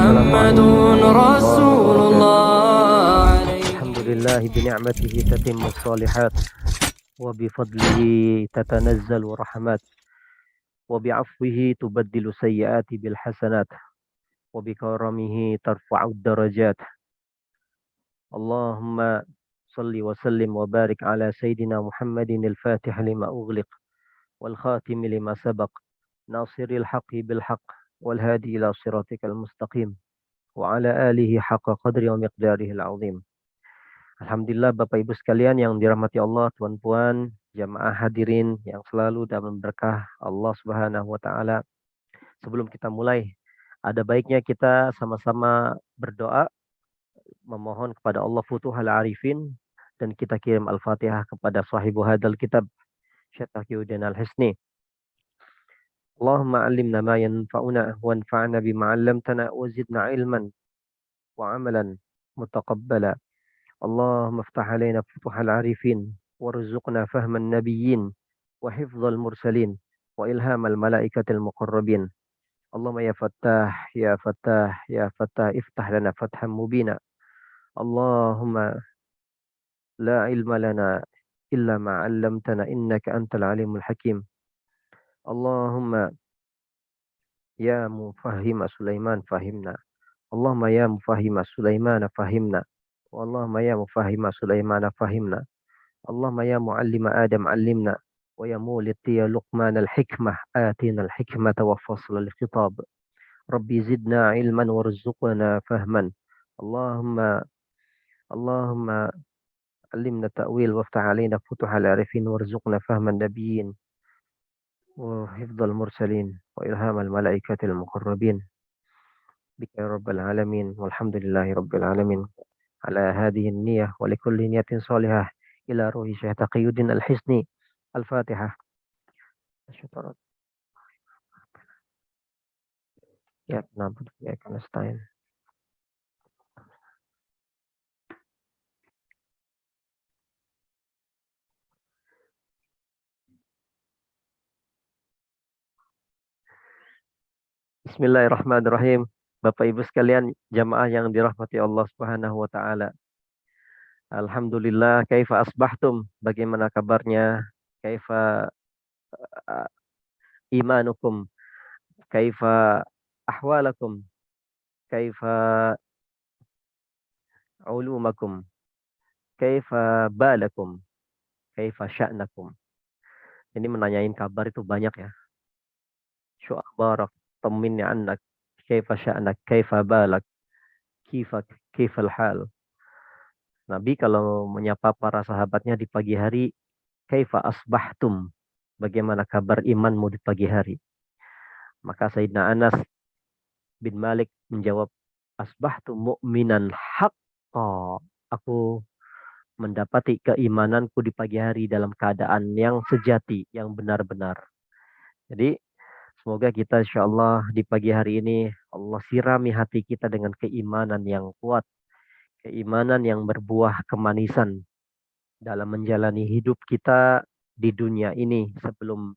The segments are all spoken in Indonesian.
محمد رسول الله الحمد لله بنعمته تتم الصالحات وبفضله تتنزل الرحمات وبعفوه تبدل السيئات بالحسنات وبكرمه ترفع الدرجات. اللهم صل وسلم وبارك على سيدنا محمد الفاتح لما أغلق والخاتم لما سبق ناصر الحق بالحق والهادي إلى صراطك المستقيم وعلى آله حق قدر ومقداره العظيم. Alhamdulillah Bapak Ibu sekalian yang dirahmati Allah, tuan-puan, jamaah hadirin yang selalu dalam berkah Allah Subhanahu wa taala. Sebelum kita mulai, ada baiknya kita sama-sama berdoa memohon kepada Allah Futuhal Arifin dan kita kirim Al-Fatihah kepada sahibu hadal kitab Syekh Taqiyuddin Al-Hisni. Allahumma 'allimna ma yanfa'una wanfa'na bima 'allamtana wa zidna ilman wa 'amalan mutaqabbala. اللهم افتح علينا فتوح العارفين وارزقنا فهم النبيين وحفظ المرسلين وإلهام الملائكة المقربين. اللهم يا فتاح يا فتاح يا فتاح افتح لنا فتحا مبينا. اللهم لا علم لنا إلا ما علمتنا إنك أنت العليم الحكيم. اللهم يا مفهم سليمان فهمنا. اللهم يا مفهم سليمان فهمنا. اللهم يا مفهم سليمان فهمنا. اللهم يا معلم آدم علمنا ويا مولد يا لقمان الحكمة آتنا الحكمة وفصل الخطاب. ربي زدنا علما وارزقنا فهما. اللهم اللهم علمنا التأويل وافتح علينا فتوح العارفين وارزقنا فهم النبيين وحفظ المرسلين وإلهام الملائكة المقربين بك يا رب العالمين والحمد لله رب العالمين على هذه النية ولكل نية صالحة إلى روح شيخ تقي الدين الحسني. الفاتحة. Ya, na'budu wa iyyaka nasta'in. Bismillahirrahmanirrahim. Bapak Ibu sekalian, jamaah yang dirahmati Allah Subhanahu wa taala. Alhamdulillah, kaifa asbahtum? Bagaimana kabarnya? Kaifa imanukum? Kaifa ahwalakum? Kaifa ulumakum? Kaifa balakum? Kaifa sya'nakum? Ini menanyain kabar itu banyak ya. Syu akhbarak, tamminni annak, kaifa sya'nak, kaifa balak, kifal hal. Nabi kalau menyapa para sahabatnya di pagi hari, kaifa asbahtum? Bagaimana kabar imanmu di pagi hari? Maka Sayyidina Anas bin Malik menjawab, asbahtu mu'minan haqqa. Aku mendapati keimananku di pagi hari dalam keadaan yang sejati, yang benar-benar. Jadi semoga kita insya Allah di pagi hari ini Allah sirami hati kita dengan keimanan yang kuat, keimanan yang berbuah kemanisan dalam menjalani hidup kita di dunia ini sebelum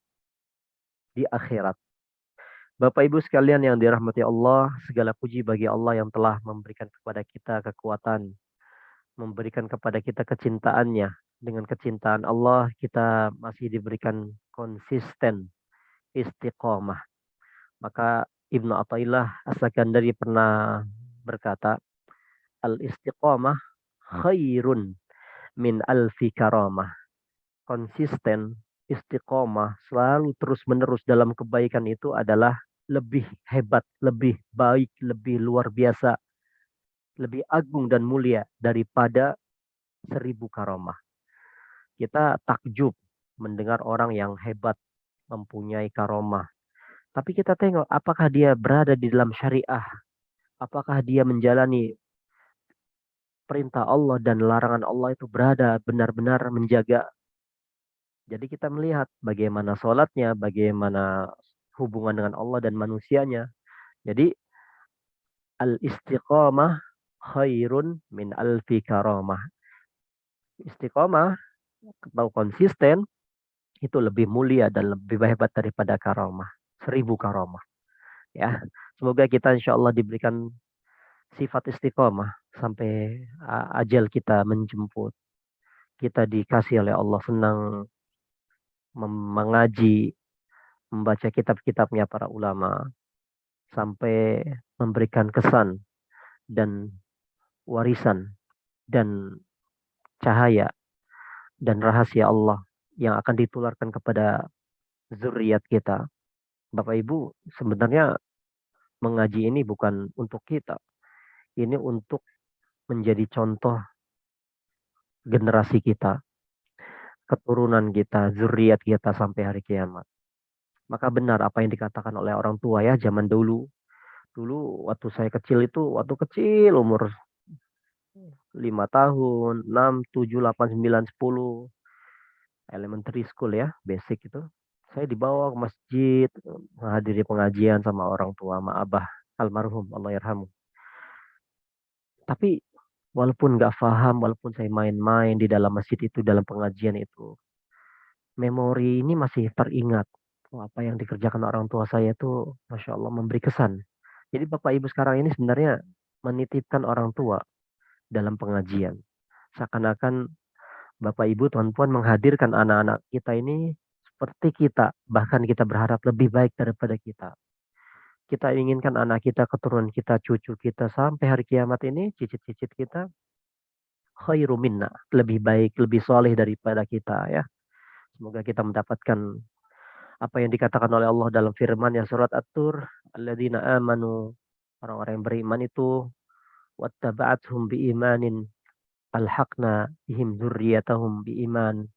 di akhirat. Bapak Ibu sekalian yang dirahmati Allah, segala puji bagi Allah yang telah memberikan kepada kita kekuatan, memberikan kepada kita kecintaannya. Dengan kecintaan Allah kita masih diberikan konsisten, istiqomah. Maka Ibnu Athaillah As-Sakandari pernah berkata, al-istiqomah khairun min alfi karamah. Konsisten, istiqomah, selalu terus-menerus dalam kebaikan itu adalah lebih hebat, lebih baik, lebih luar biasa, lebih agung dan mulia daripada 1000 karamah. Kita takjub mendengar orang yang hebat, mempunyai karamah. Tapi kita tengok apakah dia berada di dalam syariah, apakah dia menjalani perintah Allah dan larangan Allah itu berada benar-benar menjaga. Jadi kita melihat bagaimana sholatnya, bagaimana hubungan dengan Allah dan manusianya. Jadi al-istiqamah khairun min alfi karamah. Istiqamah atau konsisten itu lebih mulia dan lebih hebat daripada karamah. 1000 karamah. Ya, semoga kita insya Allah diberikan sifat istiqomah sampai ajal kita menjemput. Kita dikasih oleh Allah senang mengaji, membaca kitab-kitabnya para ulama, sampai memberikan kesan dan warisan dan cahaya dan rahasia Allah yang akan ditularkan kepada zuriat kita. Bapak Ibu, sebenarnya mengaji ini bukan untuk kita. Ini untuk menjadi contoh generasi kita, keturunan kita, zuriat kita sampai hari kiamat. Maka benar apa yang dikatakan oleh orang tua ya zaman dulu. Dulu waktu saya kecil itu, waktu kecil umur 5 tahun, 6, 7, 8, 9, 10, elementary school ya, basic itu. Saya dibawa ke masjid, menghadiri pengajian sama orang tua, sama abah almarhum, Allah yarhamu. Tapi walaupun nggak paham, walaupun saya main-main di dalam masjid itu, dalam pengajian itu, memori ini masih teringat. Oh, apa yang dikerjakan orang tua saya itu, Masya Allah, memberi kesan. Jadi Bapak Ibu sekarang ini sebenarnya menitipkan orang tua dalam pengajian. Seakan-akan Bapak Ibu, Tuan-Puan menghadirkan anak-anak kita ini seperti kita. Bahkan kita berharap lebih baik daripada kita. Kita inginkan anak kita, keturunan kita, cucu kita, sampai hari kiamat ini, cicit-cicit kita, khairu minna. Lebih baik, lebih soleh daripada kita ya. Semoga kita mendapatkan apa yang dikatakan oleh Allah dalam firman yang surat At-Tur, alladzina amanu, orang-orang yang beriman itu, wattaba'athum biimanin, alhaqna bihim dzurriyyatahum biiman.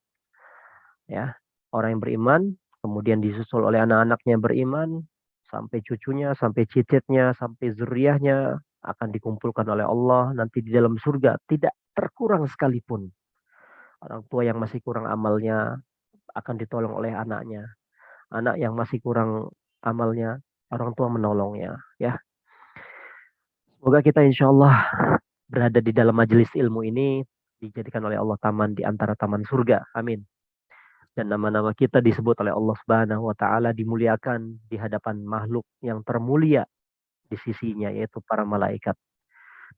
Ya, orang yang beriman, kemudian disusul oleh anak-anaknya yang beriman, sampai cucunya, sampai cicitnya, sampai zuriyahnya akan dikumpulkan oleh Allah nanti di dalam surga, tidak terkurang sekalipun. Orang tua yang masih kurang amalnya akan ditolong oleh anaknya. Anak yang masih kurang amalnya, orang tua menolongnya. Ya, semoga kita insya Allah berada di dalam majelis ilmu ini dijadikan oleh Allah taman di antara taman surga. Amin. Dan nama-nama kita disebut oleh Allah Subhanahu wa taala, dimuliakan di hadapan makhluk yang termulia di sisinya, yaitu para malaikat.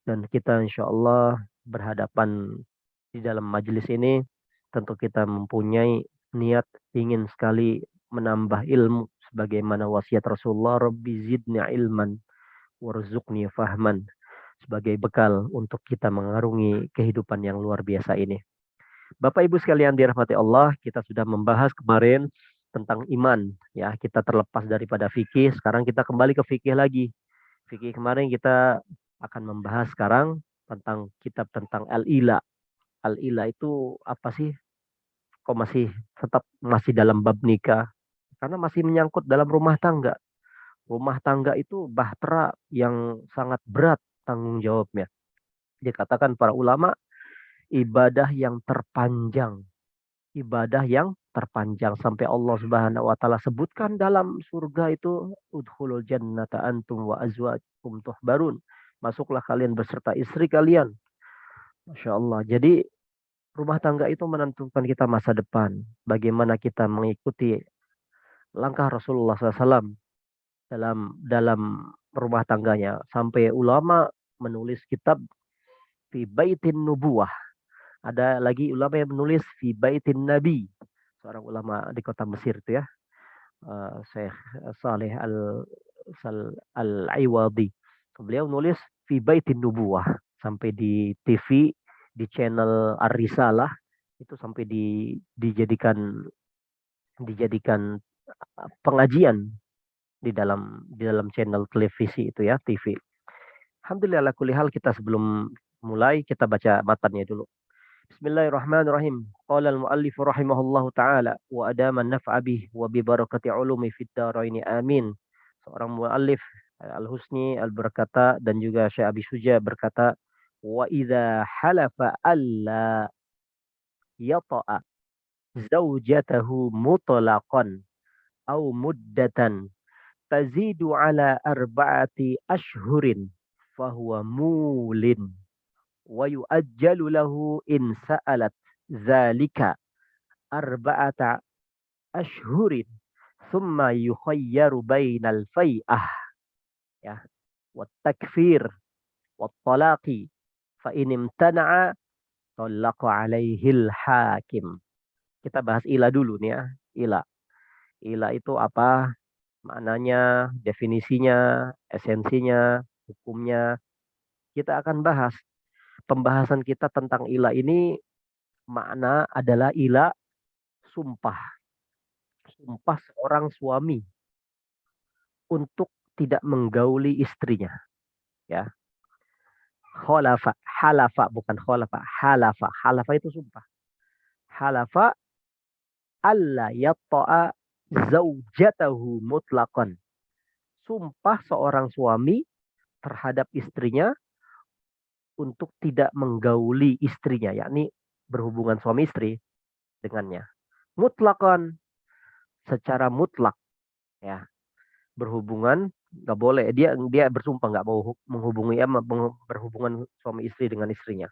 Dan kita insya Allah berhadapan di dalam majelis ini, tentu kita mempunyai niat ingin sekali menambah ilmu sebagaimana wasiat Rasulullah, Rabbi zidni ilman warzuqni fahman, sebagai bekal untuk kita mengarungi kehidupan yang luar biasa ini. Bapak Ibu sekalian dirahmati Allah, kita sudah membahas kemarin tentang iman. Ya, kita terlepas daripada fikih, sekarang kita kembali ke fikih lagi. Fikih kemarin kita akan membahas sekarang tentang kitab tentang Al-Ila. Al-Ila itu apa sih? Kok masih tetap masih dalam bab nikah? Karena masih menyangkut dalam rumah tangga. Rumah tangga itu bahtera yang sangat berat tanggung jawabnya. Dikatakan para ulama, ibadah yang terpanjang, ibadah yang terpanjang, sampai Allah Subhanahu wa taala sebutkan dalam surga itu, udkhulul jannata antum wa azwajukum tuhbarun. Masuklah kalian beserta istri kalian. Masya Allah. Jadi rumah tangga itu menentukan kita masa depan. Bagaimana kita mengikuti langkah Rasulullah SAW dalam rumah tangganya. Sampai ulama menulis kitab fi baitin nubuwah. Ada lagi ulama yang menulis fi baitin nabi. Seorang ulama di kota Mesir itu ya. Syekh Saleh Al-Iwadi. Beliau nulis fi baitin nubuwah, sampai di TV, di channel Ar-Risalah itu sampai dijadikan pengajian di dalam channel televisi itu ya, TV. Alhamdulillah kulihal, kita sebelum mulai kita baca matanya dulu. Bismillahirrahmanirrahim. Qala al-muallif rahimahullahu taala wa adama an-naf'a bih wa bi barakati ulumi fid dharain amin. Seorang muallif Al-Husni berkata, dan juga Syekh Abi Suja berkata, wa idza halafa alla yata'a zaujatahu mutlaqan aw muddatan tazidu ala arba'ati ashhurin fahuwa mulin wa yu'ajjalu lahu in sa'alat zalika arba'ata ashhurin thumma yukhayyaru bainal fai'ah ya wat takfir wat-talaqi fa in imtana'a talaqa 'alaihil hakim. Kita bahas ila dulu nih ya. Ila. Ila itu apa? Maknanya, definisinya, esensinya, hukumnya. Kita akan bahas. Pembahasan kita tentang ila ini makna adalah ila sumpah. Sumpah seorang suami untuk tidak menggauli istrinya. Ya. Khalafa, halafa bukan khalafa, halafa. Halafa itu sumpah. Halafa alla yatta'a zaujatahu mutlaqan. Sumpah seorang suami terhadap istrinya untuk tidak menggauli istrinya, yakni berhubungan suami istri dengannya. Mutlaqan, secara mutlak, ya. Berhubungan nggak boleh, dia dia bersumpah nggak mau menghubungi berhubungan suami istri dengan istrinya.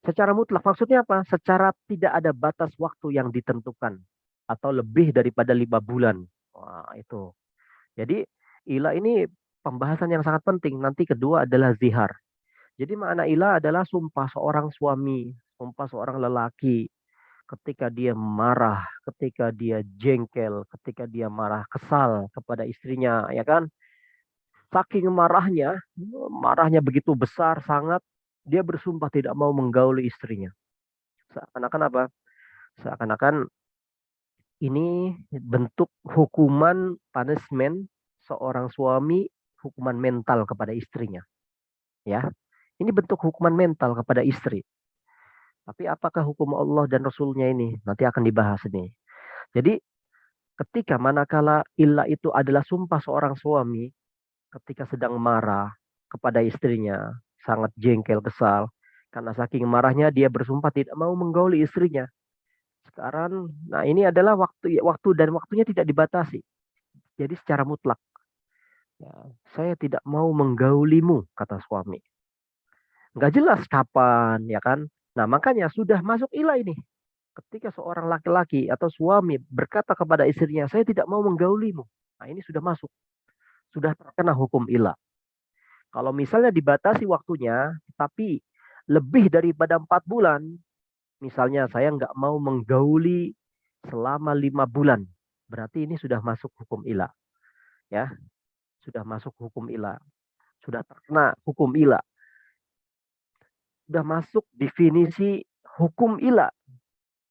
Secara mutlak maksudnya apa? Secara tidak ada batas waktu yang ditentukan atau lebih daripada 5 bulan. Wah, itu. Jadi ila ini pembahasan yang sangat penting. Nanti kedua adalah zihar. Jadi makna ila adalah sumpah seorang suami, sumpah seorang lelaki ketika dia marah, ketika dia jengkel, ketika dia marah, kesal kepada istrinya, ya kan? Saking marahnya, marahnya begitu besar sangat, dia bersumpah tidak mau menggauli istrinya. Seakan-akan apa? Seakan-akan ini bentuk hukuman punishment seorang suami, hukuman mental kepada istrinya, ya. Ini bentuk hukuman mental kepada istri. Tapi apakah hukum Allah dan Rasulnya ini? Nanti akan dibahas ini. Jadi ketika manakala illa itu adalah sumpah seorang suami ketika sedang marah kepada istrinya, sangat jengkel, kesal, karena saking marahnya dia bersumpah tidak mau menggauli istrinya. Sekarang, nah ini adalah waktu dan waktunya tidak dibatasi. Jadi secara mutlak, ya, saya tidak mau menggaulimu, kata suami. Nggak jelas kapan, ya kan? Nah makanya sudah masuk ila ini. Ketika seorang laki-laki atau suami berkata kepada istrinya, saya tidak mau menggaulimu. Nah ini sudah masuk. Sudah terkena hukum ila. Kalau misalnya dibatasi waktunya, tapi lebih daripada 4 bulan, misalnya saya nggak mau menggauli selama 5 bulan, berarti ini sudah masuk hukum ila, ya, sudah masuk hukum ila, sudah terkena hukum ila, sudah masuk definisi hukum ila,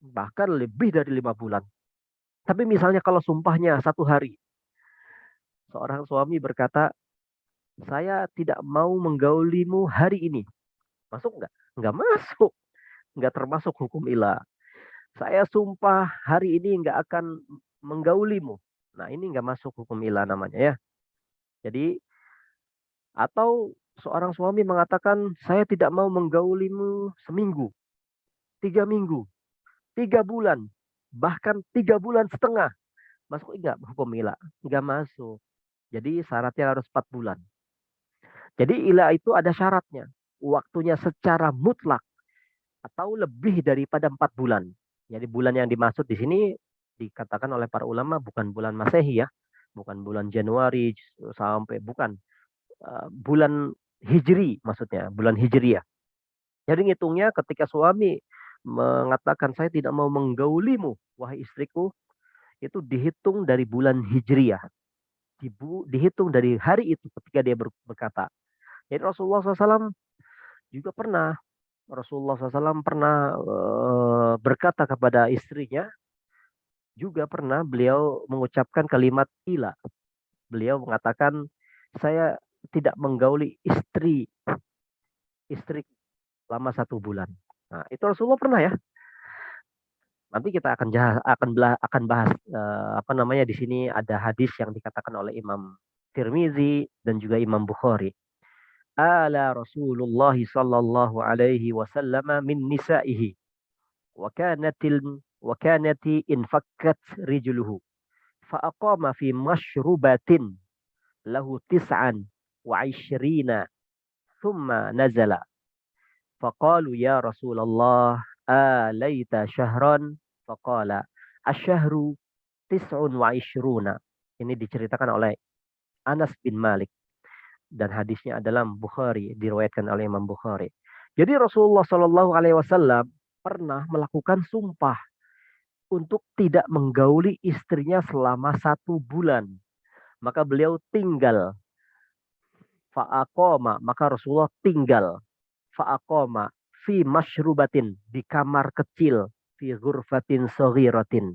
bahkan lebih dari 5 bulan. Tapi misalnya kalau sumpahnya 1 hari, seorang suami berkata, saya tidak mau menggaulimu hari ini, masuk nggak? Nggak masuk, nggak termasuk hukum ila. Saya sumpah hari ini nggak akan menggaulimu. Nah ini nggak masuk hukum ila namanya ya. Jadi atau seorang suami mengatakan saya tidak mau menggaulimu seminggu, 3 minggu, 3 bulan, bahkan 3 bulan setengah. Masuk nggak hukum ila? Nggak masuk. Jadi syaratnya harus 4 bulan. Jadi ila itu ada syaratnya. Waktunya secara mutlak atau lebih daripada 4 bulan. Jadi bulan yang dimaksud di sini dikatakan oleh para ulama bukan bulan Masehi ya, bukan bulan Januari sampai bukan bulan Hijri maksudnya, bulan Hijriah. Jadi ngitungnya ketika suami mengatakan saya tidak mau menggaulimu wahai istriku, itu dihitung dari bulan Hijriah. Dihitung dari hari itu ketika dia berkata. Jadi Rasulullah SAW juga pernah berkata kepada istrinya, juga pernah beliau mengucapkan kalimat ila. Beliau mengatakan, saya tidak menggauli istri selama 1 bulan. Nah, itu Rasulullah pernah ya. Nanti kita akan bahas apa namanya di sini ada hadis yang dikatakan oleh Imam Tirmizi dan juga Imam Bukhari. Ala Rasulullah sallallahu alaihi wasallam min nisaihi wa kanati infakkat rijluhu fa aqama fi mashrubatin lahu tis'an wa 'ishrina thumma nazala faqalu ya Rasulullah alaita syahran faqala asyhru tis'un wa 'ishruna. Ini diceritakan oleh Anas bin Malik. dan hadisnya adalah Bukhari, diriwayatkan oleh Imam Bukhari. Jadi Rasulullah Shallallahu Alaihi Wasallam pernah melakukan sumpah untuk tidak menggauli istrinya selama 1 bulan. Maka beliau tinggal fa'aqoma, maka Rasulullah tinggal fa'aqoma fi masyrubatin, di kamar kecil, fi ghurfatin saghiratin.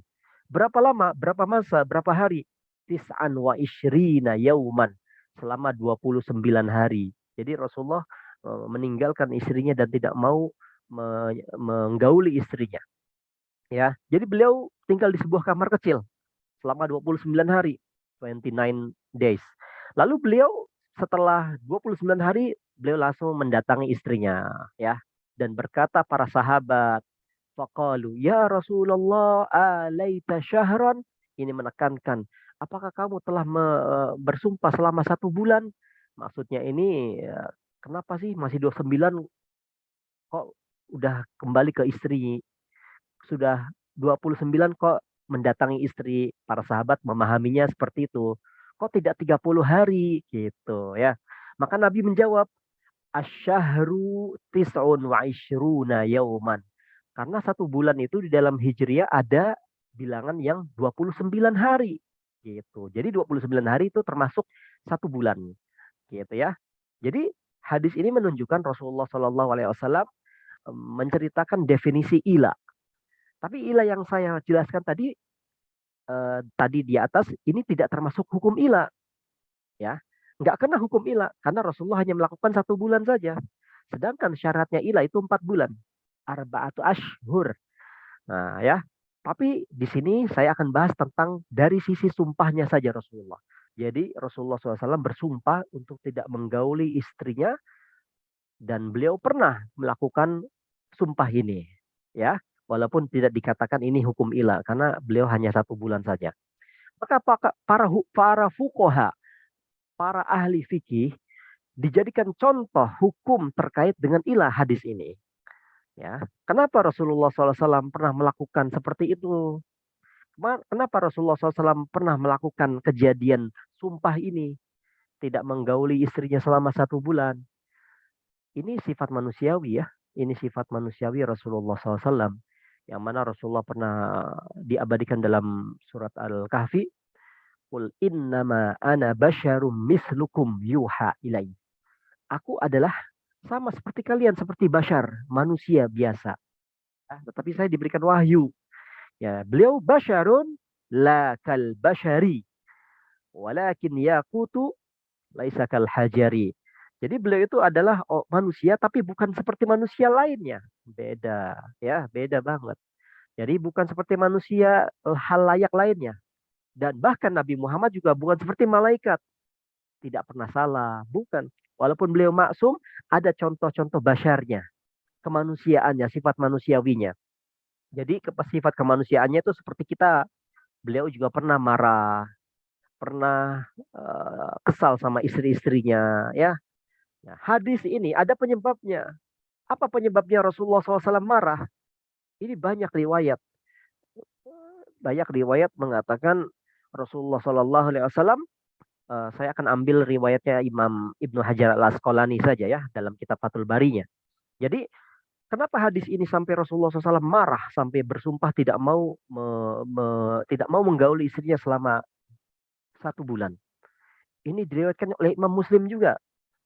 Berapa lama? Berapa masa? Berapa hari? Tis'an wa isyrina yauman, selama 29 hari. Jadi Rasulullah meninggalkan istrinya dan tidak mau menggauli istrinya. Ya, jadi beliau tinggal di sebuah kamar kecil selama 29 hari, 29 days. Lalu beliau setelah 29 hari, beliau langsung mendatangi istrinya, ya, dan berkata para sahabat, faqalu ya Rasulullah alaita syahran, ini menekankan, apakah kamu telah bersumpah selama 1 bulan? Maksudnya ini, kenapa sih masih 29 kok udah kembali ke istri, sudah 29 kok mendatangi istri. Para sahabat memahaminya seperti itu. Kok tidak 30 hari gitu ya. Maka Nabi menjawab, asyahru tis'un wa ishruna yauman. Karena 1 bulan itu di dalam Hijriah ada bilangan yang 29 hari gitu. Jadi 29 hari itu termasuk 1 bulan gitu ya. Jadi hadis ini menunjukkan Rasulullah Shallallahu Alaihi Wasallam menceritakan definisi ila. Tapi ilah yang saya jelaskan tadi di atas ini tidak termasuk hukum ilah, ya. Nggak kena hukum ilah karena Rasulullah hanya melakukan 1 bulan saja. Sedangkan syaratnya ilah itu 4 bulan. Arba'atu ashhur. Nah, ya. Tapi di sini saya akan bahas tentang dari sisi sumpahnya saja Rasulullah. Jadi Rasulullah SAW bersumpah untuk tidak menggauli istrinya dan beliau pernah melakukan sumpah ini, ya, walaupun tidak dikatakan ini hukum ilah karena beliau hanya 1 bulan saja. Maka para fuqaha, para ahli fikih dijadikan contoh hukum terkait dengan ilah hadis ini. Ya, kenapa Rasulullah SAW pernah melakukan seperti itu? Kenapa Rasulullah SAW pernah melakukan kejadian sumpah ini, tidak menggauli istrinya selama 1 bulan? Ini sifat manusiawi ya. Ini sifat manusiawi Rasulullah SAW. Yang mana Rasulullah pernah diabadikan dalam surat Al-Kahfi. Qul innama ana basyarum mislukum yuha ilai. Aku adalah sama seperti kalian, seperti bashar, manusia biasa. Tetapi saya diberikan wahyu. Ya, beliau basyarun la kal bashari. Walakin yaqutu laisa kal hajari. Jadi beliau itu adalah manusia tapi bukan seperti manusia lainnya. Beda, ya, beda banget. Jadi bukan seperti manusia hal layak lainnya. Dan bahkan Nabi Muhammad juga bukan seperti malaikat. Tidak pernah salah, bukan. Walaupun beliau maksum, ada contoh-contoh basyarnya, kemanusiaannya, sifat manusiawinya. Jadi sifat kemanusiaannya itu seperti kita. Beliau juga pernah marah, pernah kesal sama istri-istrinya, ya. Nah, hadis ini ada penyebabnya. Apa penyebabnya Rasulullah SAW marah? Ini banyak riwayat. Banyak riwayat mengatakan Rasulullah SAW, saya akan ambil riwayatnya Imam Ibnu Hajar Al-Asqalani saja ya, dalam kitab Fathul Barinya. Jadi, kenapa hadis ini sampai Rasulullah SAW marah, sampai bersumpah tidak mau menggauli istrinya selama 1 bulan? Ini diriwayatkan oleh Imam Muslim juga,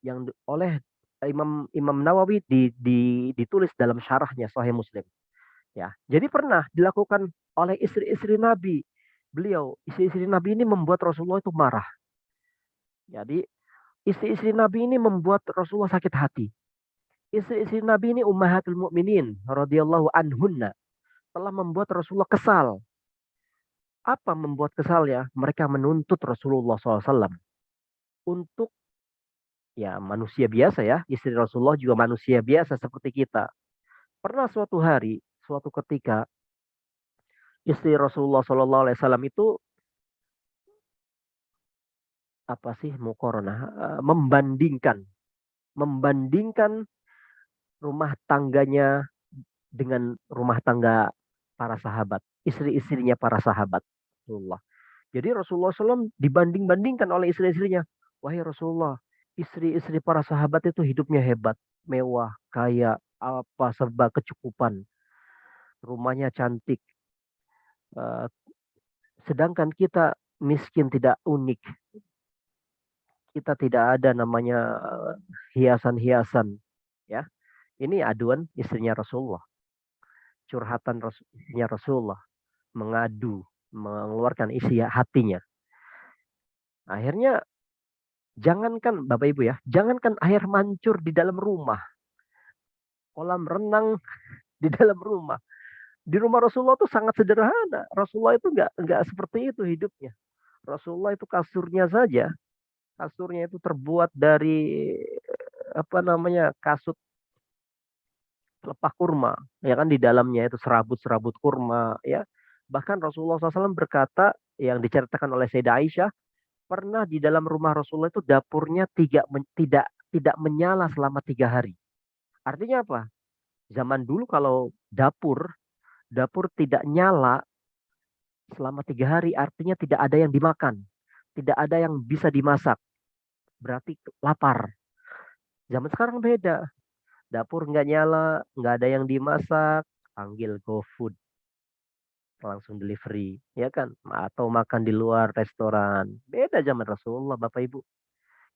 yang oleh Imam Nawawi ditulis dalam syarahnya Sahih Muslim. Ya, jadi pernah dilakukan oleh istri-istri Nabi. Istri-istri Nabi ini membuat Rasulullah itu marah. Jadi istri-istri Nabi ini membuat Rasulullah sakit hati. Istri-istri Nabi ini ummahatul mukminin radhiyallahu anhunna, telah membuat Rasulullah kesal. Apa membuat kesal ya? Mereka menuntut Rasulullah SAW untuk, ya, manusia biasa ya. Istri Rasulullah juga manusia biasa seperti kita. Pernah suatu hari, suatu ketika, istri Rasulullah SAW itu apa sih mukorona, membandingkan rumah tangganya dengan rumah tangga para sahabat, istri-istrinya para sahabat Rasulullah. Jadi Rasulullah SAW dibanding-bandingkan oleh istri-istrinya. Wahai Rasulullah, Istri-istri para sahabat itu hidupnya hebat, mewah, kaya, apa serba kecukupan, rumahnya cantik. Eh, Sedangkan kita miskin, tidak unik, kita tidak ada namanya hiasan-hiasan. Ya, ini aduan istrinya Rasulullah, curhatan istrinya Rasulullah, mengadu, mengeluarkan isi hatinya. Akhirnya, jangankan Bapak Ibu ya, jangankan air mancur di dalam rumah, kolam renang di dalam rumah. Di rumah Rasulullah itu sangat sederhana. Rasulullah itu nggak seperti itu hidupnya. Rasulullah itu kasurnya saja, kasurnya itu terbuat dari apa namanya, kasut pelepah kurma, ya kan, di dalamnya itu serabut-serabut kurma, ya. Bahkan Rasulullah SAW berkata, yang diceritakan oleh Sayyidah Aisyah, pernah di dalam rumah Rasulullah itu dapurnya tidak menyala selama 3 hari. Artinya apa? Zaman dulu kalau dapur tidak nyala selama 3 hari, artinya tidak ada yang dimakan, tidak ada yang bisa dimasak, berarti lapar. Zaman sekarang beda, dapur nggak nyala, nggak ada yang dimasak, panggil GoFood, langsung delivery, ya kan? Atau makan di luar restoran. Beda zaman Rasulullah, Bapak Ibu.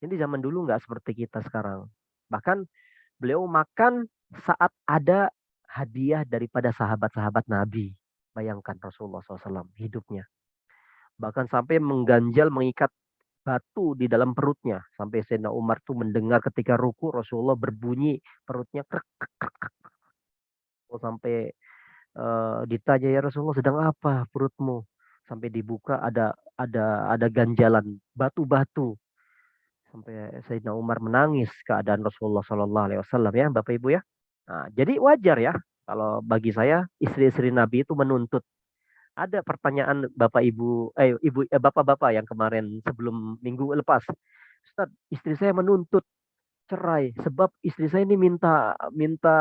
Ini zaman dulu nggak seperti kita sekarang. Bahkan beliau makan saat ada hadiah daripada sahabat-sahabat Nabi. Bayangkan Rasulullah SAW hidupnya. Bahkan sampai mengganjal, mengikat batu di dalam perutnya. Sampai Sayyidina Umar tuh mendengar ketika ruku Rasulullah berbunyi perutnya krek, krek, krek, krek. Sampai ditanya, ya Rasulullah sedang apa perutmu? Sampai dibuka ada ganjalan batu-batu. Sampai Sayyidina Umar menangis keadaan Rasulullah Shallallahu Alaihi Wasallam, ya Bapak Ibu ya. Nah, jadi wajar ya kalau bagi saya istri-istri Nabi itu menuntut. Ada pertanyaan Bapak Ibu, Bapak-bapak yang kemarin sebelum minggu lepas, Ustaz, istri saya menuntut cerai sebab istri saya ini minta minta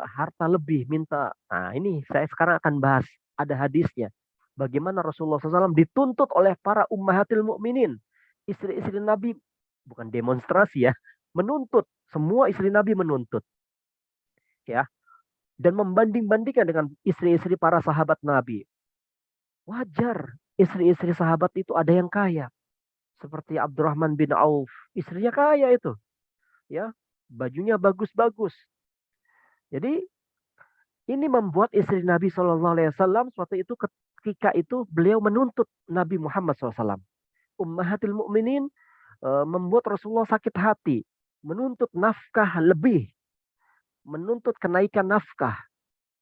harta lebih, minta. Nah, ini saya sekarang akan bahas, ada hadisnya. Bagaimana Rasulullah SAW dituntut oleh para ummahatil mukminin, istri-istri Nabi, bukan demonstrasi ya, menuntut, semua istri Nabi menuntut, ya, dan membanding-bandingkan dengan istri-istri para sahabat Nabi. Wajar istri-istri sahabat itu ada yang kaya, seperti Abdurrahman bin Auf, istrinya kaya itu, ya, bajunya bagus-bagus. Jadi ini membuat istri Nabi Shallallahu Alaihi Wasallam suatu itu, ketika itu beliau menuntut Nabi Muhammad SAW. Ummahatil Mukminin membuat Rasulullah sakit hati, menuntut nafkah lebih, menuntut kenaikan nafkah.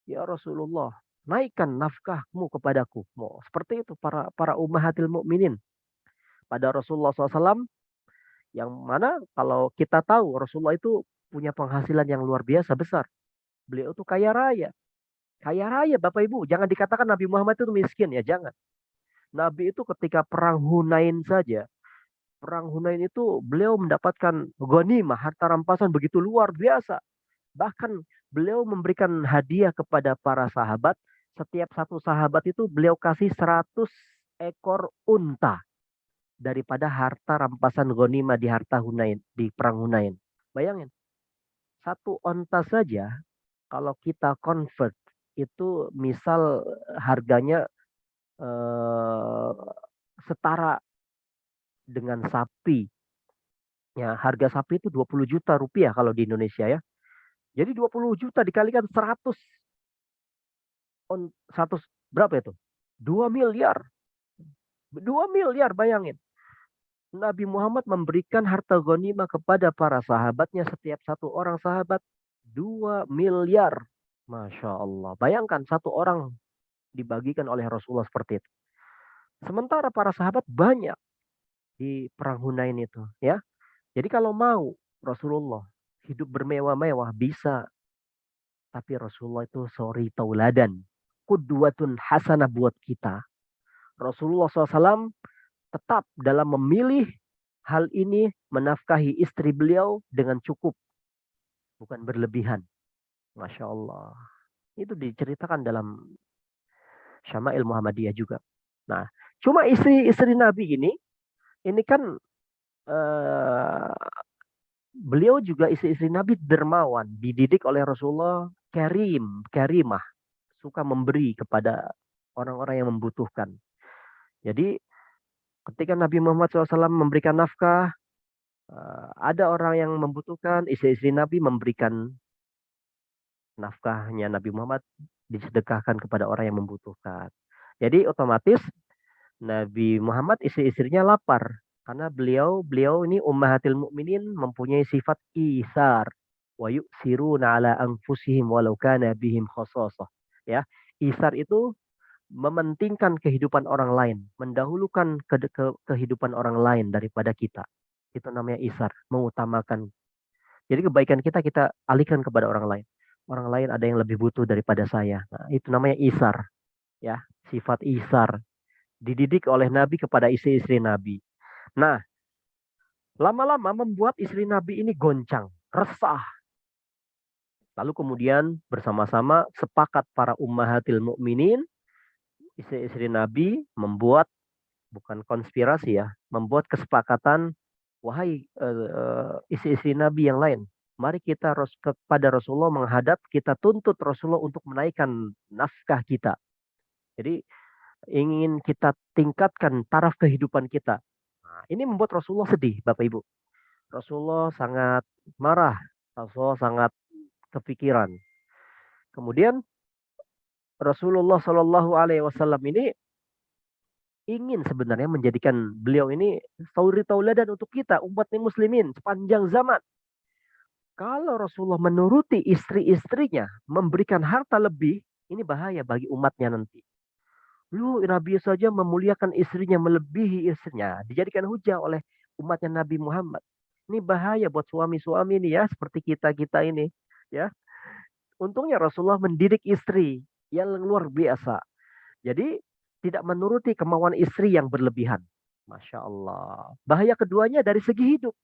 Ya Rasulullah, naikkan nafkahmu kepadaku. Mau seperti itu para ummahatil Mukminin pada Rasulullah SAW, yang mana kalau kita tahu Rasulullah itu punya penghasilan yang luar biasa besar. Beliau itu kaya raya. Kaya raya Bapak Ibu. Jangan dikatakan Nabi Muhammad itu miskin ya, jangan. Nabi itu ketika perang Hunain saja. Perang Hunain itu beliau mendapatkan ghanimah, harta rampasan begitu luar biasa. Bahkan beliau memberikan hadiah kepada para sahabat. Setiap satu sahabat itu beliau kasih 100 ekor unta daripada harta rampasan ghanimah di harta Hunain, di perang Hunain. Bayangin, satu onta saja kalau kita convert itu misal harganya eh, setara dengan sapi. Ya, harga sapi itu 20 juta rupiah kalau di Indonesia ya. Jadi 20 juta dikalikan 100, 100 berapa itu? 2 miliar. 2 miliar, bayangin. Nabi Muhammad memberikan harta ghanimah kepada para sahabatnya, setiap satu orang sahabat 2 miliar. Masya Allah. Bayangkan satu orang dibagikan oleh Rasulullah seperti itu. Sementara para sahabat banyak di perang Hunain itu, ya. Jadi kalau mau Rasulullah hidup bermewah-mewah bisa, tapi Rasulullah itu sorry tauladan, qudwatun hasanah buat kita. Rasulullah SAW tetap dalam memilih hal ini, menafkahi istri beliau dengan cukup, bukan berlebihan. Masya Allah. Itu diceritakan dalam Syama'il Muhammadiyah juga. Nah, cuma istri-istri Nabi ini kan eh, Beliau juga istri-istri Nabi dermawan, dididik oleh Rasulullah, karimah, suka memberi kepada orang-orang yang membutuhkan. Jadi ketika Nabi Muhammad SAW memberikan nafkah, ada orang yang membutuhkan, istri-istri Nabi memberikan nafkahnya Nabi Muhammad disedekahkan kepada orang yang membutuhkan. Jadi otomatis Nabi Muhammad istri-istrinya lapar karena beliau ini ummahatil mukminin mempunyai sifat isar wa yu'siruna ala anfusihim walau kana bihim khasasah. Ya, isar itu mementingkan kehidupan orang lain, mendahulukan kehidupan orang lain daripada kita. Itu namanya isar, mengutamakan. Jadi kebaikan kita alihkan kepada orang lain. Orang lain ada yang lebih butuh daripada saya. Nah, itu namanya isar, ya, sifat isar. Dididik oleh Nabi kepada istri-istri Nabi. Nah, lama-lama membuat istri Nabi ini goncang, resah. Lalu kemudian bersama-sama sepakat para ummahatil mukminin, istri-istri Nabi membuat, bukan konspirasi ya, membuat kesepakatan, wahai istri-istri Nabi yang lain, mari kita kepada Rasulullah menghadap, kita tuntut Rasulullah untuk menaikkan nafkah kita. Jadi ingin kita tingkatkan taraf kehidupan kita. Nah, ini membuat Rasulullah sedih, Bapak Ibu. Rasulullah sangat marah, Rasulullah sangat kepikiran. Kemudian Rasulullah Shallallahu Alaihi Wasallam ini ingin sebenarnya menjadikan beliau ini suri tauladan untuk kita umat muslimin sepanjang zaman. Kalau Rasulullah menuruti istri-istrinya, memberikan harta lebih, ini bahaya bagi umatnya nanti. Lu Nabi saja memuliakan istrinya melebihi istrinya, dijadikan hujah oleh umatnya Nabi Muhammad. Ini bahaya buat suami-suami ini ya, seperti kita-kita ini, ya. Untungnya Rasulullah mendidik istri yang luar biasa. Jadi tidak menuruti kemauan istri yang berlebihan. Masya Allah. Bahaya keduanya dari segi hidup.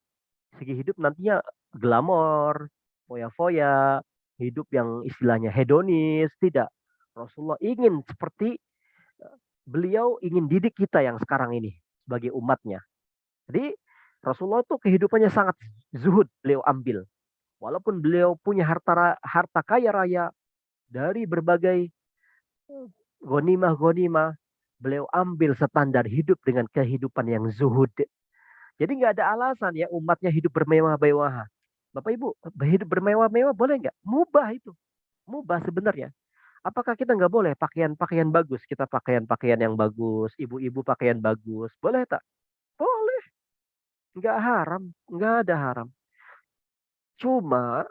Segi hidup nantinya glamor, foya-foya, hidup yang istilahnya hedonis. Tidak. Rasulullah ingin seperti beliau ingin didik kita yang sekarang ini sebagai umatnya. Jadi Rasulullah itu kehidupannya sangat zuhud beliau ambil. Walaupun beliau punya harta kaya raya dari berbagai gonimah-gonimah, beliau ambil standar hidup dengan kehidupan yang zuhud. Jadi nggak ada alasan ya umatnya hidup bermewah-mewah. Bapak Ibu, hidup bermewah-mewah boleh nggak? Mubah itu. Mubah sebenarnya. Apakah kita nggak boleh pakaian-pakaian bagus? Kita pakaian-pakaian yang bagus, ibu-ibu pakaian bagus. Boleh tak? Boleh. Nggak haram. Nggak ada haram. Cuma,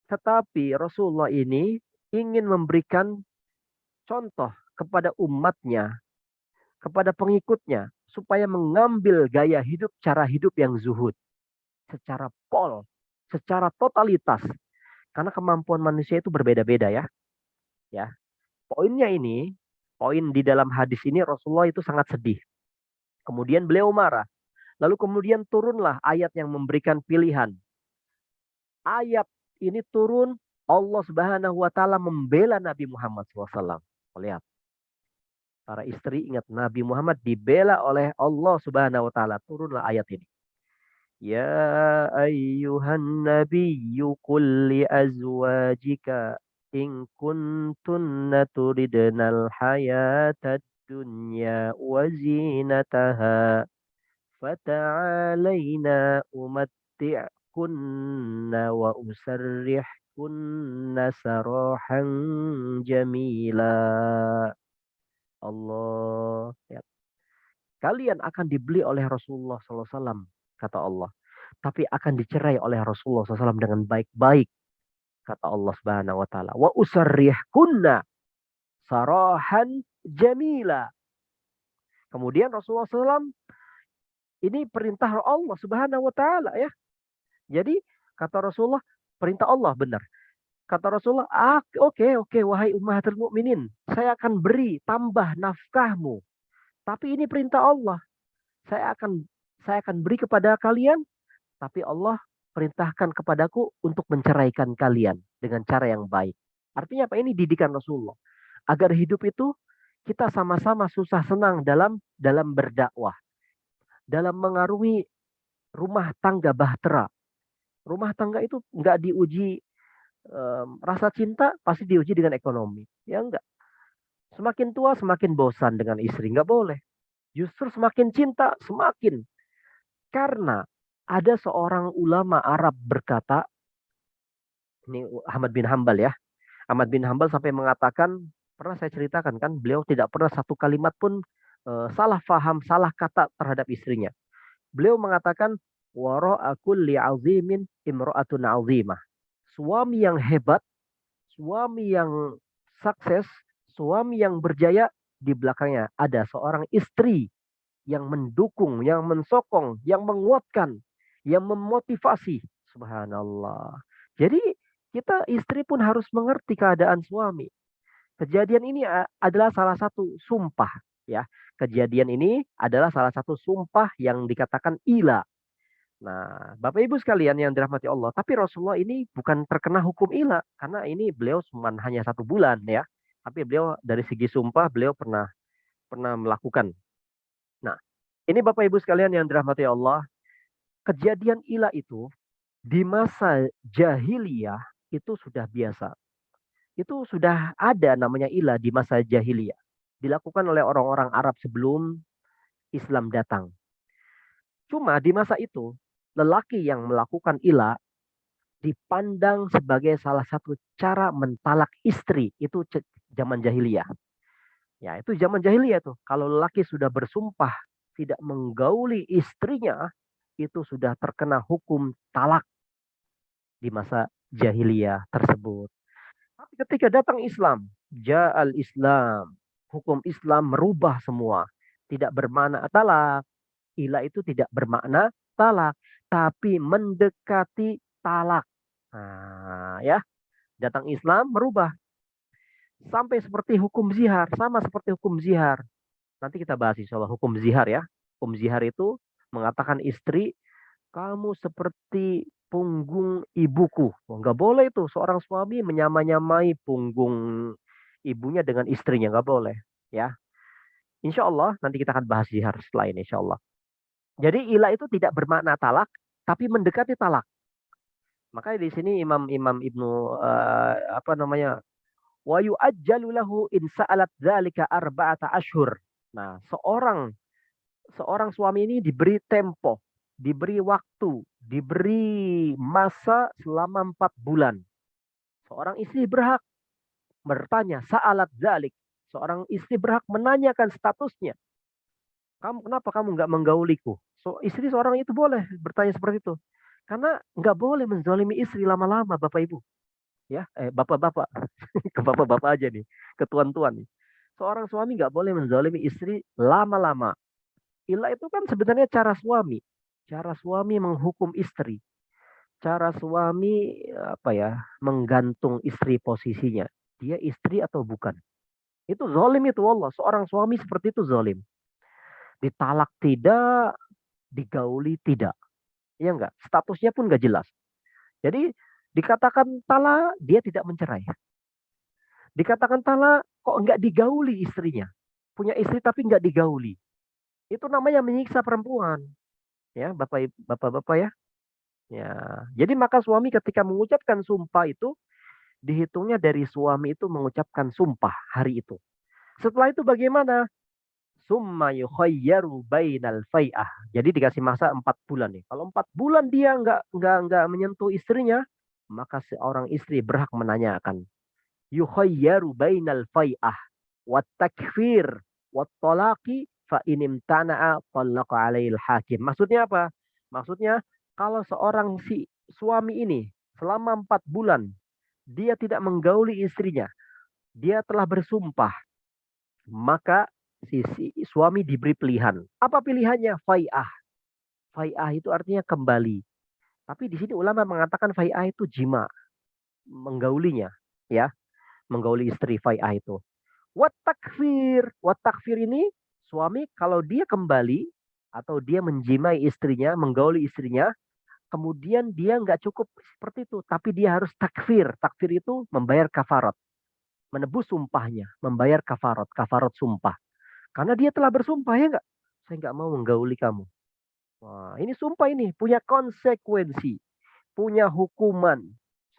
tetapi Rasulullah ini ingin memberikan contoh kepada umatnya, kepada pengikutnya, supaya mengambil gaya hidup, cara hidup yang zuhud. Secara secara totalitas. Karena kemampuan manusia itu berbeda-beda ya. Ya. Poinnya ini, poin di dalam hadis ini Rasulullah itu sangat sedih. Kemudian beliau marah. Lalu kemudian turunlah ayat yang memberikan pilihan. Ayat ini turun, Allah Subhanahu wa taala membela Nabi Muhammad SAW. Lihat. Para istri ingat Nabi Muhammad dibela oleh Allah Subhanahu wa taala. Turunlah ayat ini. Ya ayyuhan nabiyyu qul li azwajika in kuntunna turidnal hayatad dunya wa zinataha fata'alaina umatti'kunna wa usarrihkunna sarahan jamila. Allah. Ya. Kalian akan dibeli oleh Rasulullah SAW, kata Allah. Tapi akan dicerai oleh Rasulullah SAW dengan baik-baik, kata Allah Subhanahu wa taala. Wa usarrihkunna sarahan jamila. Kemudian Rasulullah SAW ini perintah Allah Subhanahu wa taala ya. Jadi kata Rasulullah, perintah Allah benar. Kata Rasulullah, oke, wahai ummahatul mukminin, saya akan beri tambah nafkahmu. Tapi ini perintah Allah. Saya akan beri kepada kalian, tapi Allah perintahkan kepadaku untuk menceraikan kalian dengan cara yang baik. Artinya apa? Ini didikan Rasulullah. Agar hidup itu kita sama-sama susah senang dalam berdakwah, dalam mengarungi rumah tangga bahtera. Rumah tangga itu nggak diuji rasa cinta, pasti diuji dengan ekonomi. Ya enggak. Semakin tua semakin bosan dengan istri, nggak boleh. Justru semakin cinta semakin. Karena ada seorang ulama Arab berkata, ini Ahmad bin Hambal ya. Ahmad bin Hambal sampai mengatakan, pernah saya ceritakan kan, beliau tidak pernah satu kalimat pun salah faham, salah kata terhadap istrinya. Beliau mengatakan, wara'a kulli azimin imra'atun azimah. Suami yang hebat, suami yang sukses, suami yang berjaya, di belakangnya ada seorang istri yang mendukung, yang mensokong, yang menguatkan, yang memotivasi. Subhanallah. Jadi kita istri pun harus mengerti keadaan suami. Kejadian ini adalah salah satu sumpah ya. Kejadian ini adalah salah satu sumpah yang dikatakan ila. Nah, Bapak Ibu sekalian yang dirahmati Allah, tapi Rasulullah ini bukan terkena hukum ila karena ini beliau cuma hanya 1 bulan ya. Tapi beliau dari segi sumpah beliau pernah pernah melakukan. Nah, ini Bapak Ibu sekalian yang dirahmati Allah, kejadian ila itu di masa jahiliyah itu sudah biasa. Itu sudah ada namanya ila di masa jahiliyah. Dilakukan oleh orang-orang Arab sebelum Islam datang. Cuma di masa itu, lelaki yang melakukan ila dipandang sebagai salah satu cara mentalak istri. Itu zaman jahiliyah. Ya, itu zaman jahiliyah tuh. Kalau lelaki sudah bersumpah tidak menggauli istrinya, itu sudah terkena hukum talak di masa jahiliyah tersebut. Tapi ketika datang Islam, ja'al Islam, hukum Islam merubah semua. Tidak bermakna talak. Ila itu tidak bermakna talak, tapi mendekati talak. Nah, ya, datang Islam merubah sampai seperti hukum zihar, sama seperti hukum zihar. Nanti kita bahas insya Allah hukum zihar ya. Hukum zihar itu mengatakan istri, kamu seperti punggung ibuku. Oh, nggak boleh itu seorang suami menyamai-nyamai punggung ibunya dengan istrinya, nggak boleh. Ya, insya Allah nanti kita akan bahas zihar setelah ini insya Allah. Jadi ilah itu tidak bermakna talak, tapi mendekati talak. Makanya di sini Imam Ibnu apa namanya, wa yu'ajjalu lahu in sa'alat dzalika arba'ata ashhur. Nah, seorang seorang suami ini diberi tempo, diberi waktu, diberi masa selama 4 bulan. Seorang istri berhak bertanya, sa'alat dzalik. Seorang istri berhak menanyakan statusnya. Kenapa kamu nggak menggauliku? So, istri seorang itu boleh bertanya seperti itu. Karena nggak boleh menzalimi istri lama-lama, Bapak Ibu. Ya, bapak-bapak. Ke bapak-bapak aja nih. Ke tuan-tuan nih. Seorang suami nggak boleh menzalimi istri lama-lama. Ilah itu kan sebenarnya cara suami. Cara suami menghukum istri. Cara suami apa ya, menggantung istri posisinya. Dia istri atau bukan. Itu zalim itu Allah. Seorang suami seperti itu zalim. Ditalak tidak, digauli tidak. Iya enggak? Statusnya pun enggak jelas. Jadi dikatakan talak, dia tidak mencerai. Dikatakan talak, kok enggak digauli istrinya. Punya istri tapi enggak digauli. Itu namanya menyiksa perempuan. Ya, Bapak-bapak ya. Ya. Jadi maka suami ketika mengucapkan sumpah itu dihitungnya dari suami itu mengucapkan sumpah hari itu. Setelah itu bagaimana? Summa yukhayyaru bainal fai'ah. Jadi dikasih masa 4 bulan nih. Kalau 4 bulan dia nggak menyentuh istrinya, maka seorang istri berhak menanyakan. Yukhayyaru bainal fai'ah wat takfir wat talaqi fa inim tana'a talaqa alaihil hakim. Maksudnya apa? Maksudnya kalau seorang si suami ini selama 4 bulan dia tidak menggauli istrinya, dia telah bersumpah, maka si suami diberi pilihan. Apa pilihannya? Fai'ah. Fai'ah itu artinya kembali. Tapi di sini ulama mengatakan fai'ah itu jima, menggaulinya, ya, menggauli istri fai'ah itu. Wat takfir. Wat takfir ini suami kalau dia kembali atau dia menjimai istrinya, menggauli istrinya, kemudian dia nggak cukup seperti itu, tapi dia harus takfir. Takfir itu membayar kafarat, menebus sumpahnya, membayar kafarat, kafarat sumpah. Karena dia telah bersumpah ya nggak, saya nggak mau menggauli kamu. Wah, ini sumpah ini punya konsekuensi. punya hukuman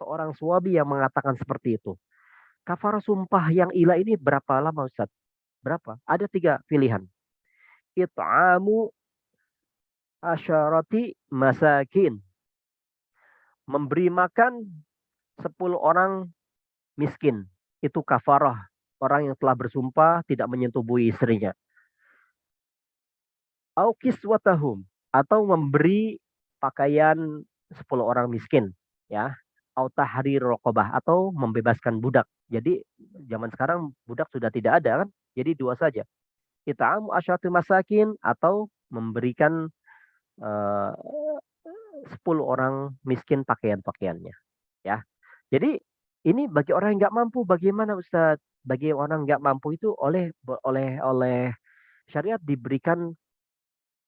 seorang suami yang mengatakan seperti itu. Kafarah sumpah yang ilah ini berapa lama Ustaz? Berapa? Ada 3 pilihan. It'amu asyarati masakin. Memberi makan 10 orang miskin. Itu kafarah. Orang yang telah bersumpah tidak menyentubuhi istrinya. Au kiswatahum. Atau memberi pakaian 10 orang miskin. Ya. Au tahrir raqabah. Atau membebaskan budak. Jadi zaman sekarang budak sudah tidak ada kan. Jadi 2 saja. It'amu asyarati masakin. Atau memberikan 10 orang miskin pakaian-pakaiannya. Ya. Jadi ini bagi orang yang nggak mampu bagaimana Ustaz? Bagi orang nggak mampu itu oleh syariat diberikan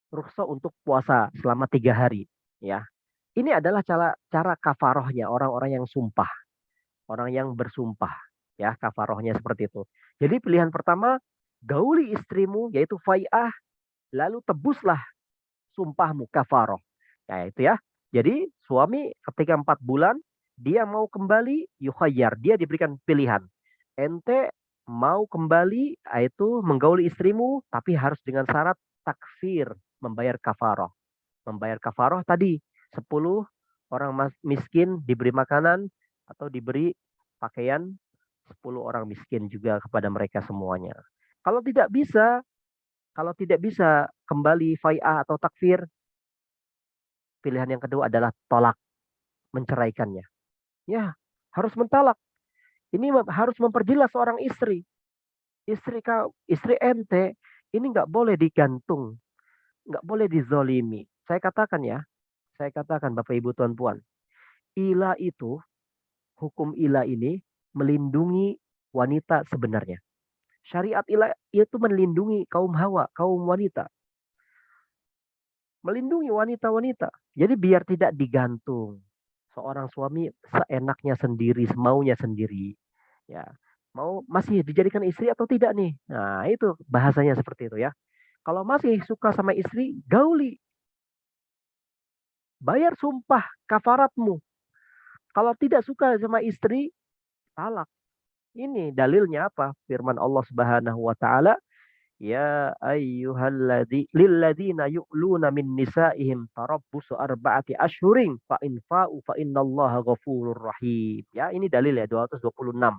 rukhsah untuk puasa selama 3 hari. Ya, ini adalah cara kafarohnya orang-orang yang sumpah, orang yang bersumpah. Ya, kafarohnya seperti itu. Jadi pilihan pertama, gauli istrimu yaitu fai'ah, lalu tebuslah sumpahmu kafaroh. Ya itu ya. Jadi suami ketika 4 bulan dia mau kembali yukhayyar, dia diberikan pilihan. Ente mau kembali yaitu menggauli istrimu tapi harus dengan syarat takfir, membayar kafaroh. Membayar kafaroh tadi 10 orang miskin diberi makanan atau diberi pakaian 10 orang miskin juga kepada mereka semuanya. Kalau tidak bisa, kalau tidak bisa kembali fai'ah atau takfir, pilihan yang kedua adalah tolak, menceraikannya. Ya, harus mentalak. Ini harus memperjelas seorang istri. Istri ente ini nggak boleh digantung, nggak boleh dizolimi. Saya katakan Bapak Ibu Tuan Puan, ila itu, hukum ila ini melindungi wanita sebenarnya. Syariat ila itu melindungi kaum hawa, kaum wanita. Melindungi wanita-wanita. Jadi biar tidak digantung. Seorang suami seenaknya sendiri, semaunya sendiri. Ya, mau masih dijadikan istri atau tidak nih? Nah, itu bahasanya seperti itu ya. Kalau masih suka sama istri, gauli. Bayar sumpah kafaratmu. Kalau tidak suka sama istri, talak. Ini dalilnya apa? Firman Allah Subhanahu wa taala, ya ayyuhalladzi lilladzina yu'luna min nisaihim tarabbusu arba'ati asyhurin fa in fa'u fa innallaha ghafurur rahim. Ya, ini dalil ya 226.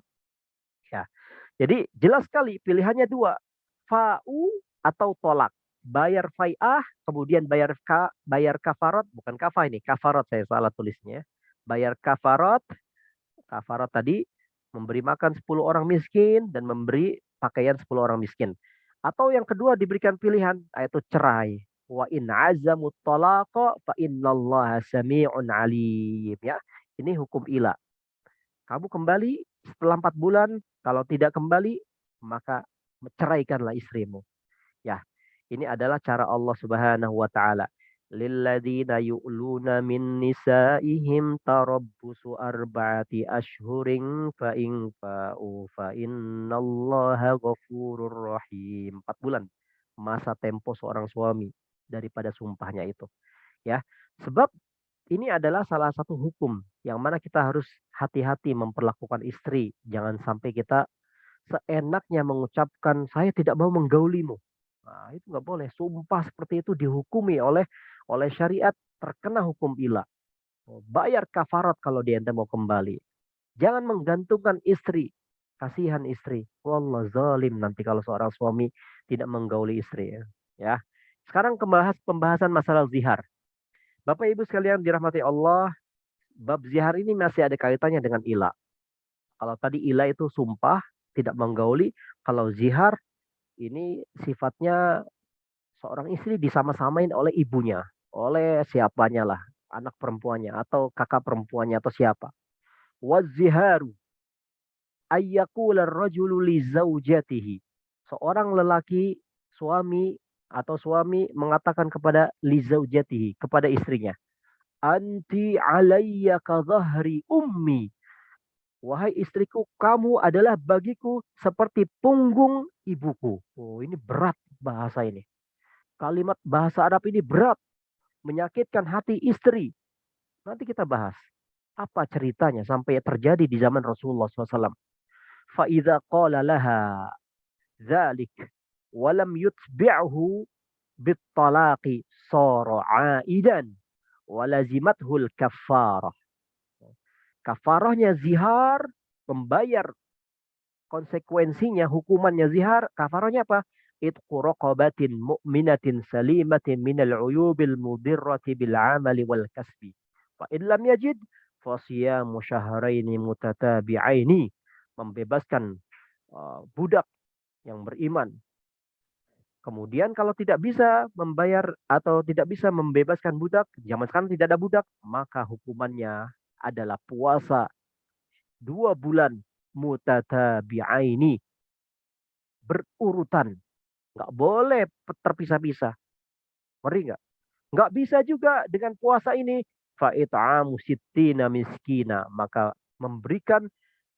Ya. Jadi jelas sekali pilihannya 2. Fa'u atau tolak. Bayar fai'ah, kemudian bayar kafarat, bukan kafah ini, kafarat saya salah tulisnya. Bayar kafarat, kafarat tadi memberi makan 10 orang miskin dan memberi pakaian 10 orang miskin. Atau yang kedua diberikan pilihan, yaitu cerai. Wa in azamut talaqa fa innallaha sami'un alim. Ya, ini hukum ila. Kamu kembali setelah 4 bulan, kalau tidak kembali, maka ceraikanlah istrimu. Ya, ini adalah cara Allah Subhanahu wa taala. Lilladzina yu'luna min nisaihim tarabbusu arba'ati asyhurin fa in fa'u fa innallaha ghafurur rahim. 4 bulan masa tempo seorang suami daripada sumpahnya itu. Ya, sebab ini adalah salah satu hukum yang mana kita harus hati-hati memperlakukan istri. Jangan sampai kita seenaknya mengucapkan saya tidak mau menggaulimu. Nah, itu nggak boleh. Sumpah seperti itu dihukumi oleh syariat, terkena hukum ila. Bayar kafarat kalau dia mau kembali. Jangan menggantungkan istri. Kasihan istri. Wallah zalim nanti kalau seorang suami tidak menggauli istri. Ya. Sekarang pembahasan masalah zihar. Bapak Ibu sekalian dirahmati Allah, bab zihar ini masih ada kaitannya dengan ila. Kalau tadi ila itu sumpah, tidak menggauli. Kalau zihar, ini sifatnya seorang istri disama-samain oleh ibunya. Oleh siapanya lah. Anak perempuannya atau kakak perempuannya atau siapa. Waziharu ayyakula rajulu li zaujatihi. Seorang lelaki, suami atau suami mengatakan kepada li zaujatihi, kepada istrinya. Anti alayya ka zahri ummi. Wahai istriku, kamu adalah bagiku seperti punggung ibuku. Oh, ini berat bahasa ini. Kalimat bahasa Arab ini berat. Menyakitkan hati istri. Nanti kita bahas apa ceritanya sampai terjadi di zaman Rasulullah SAW. Fa'idha qala laha dzalik walam yutbi'hu bittalaqi sara 'aidan walazimathul kafarah. Kafarahnya zihar, membayar konsekuensinya, hukumannya zihar, kafarahnya apa? Itqu raqabatin mu'minatin salimatin minal uyubil mudirrati bil amali wal kasbi. Fa in lam yajid fa siyamu syahraini mutatabi'aini. Membebaskan budak yang beriman. Kemudian kalau tidak bisa membayar atau tidak bisa membebaskan budak, zaman sekarang tidak ada budak, maka hukumannya adalah puasa 2 bulan mutatabi'aini, berurutan. Nggak boleh terpisah-pisah. Ngeri nggak? Nggak bisa juga dengan puasa ini. Fa'it'amu sittina miskina. Maka memberikan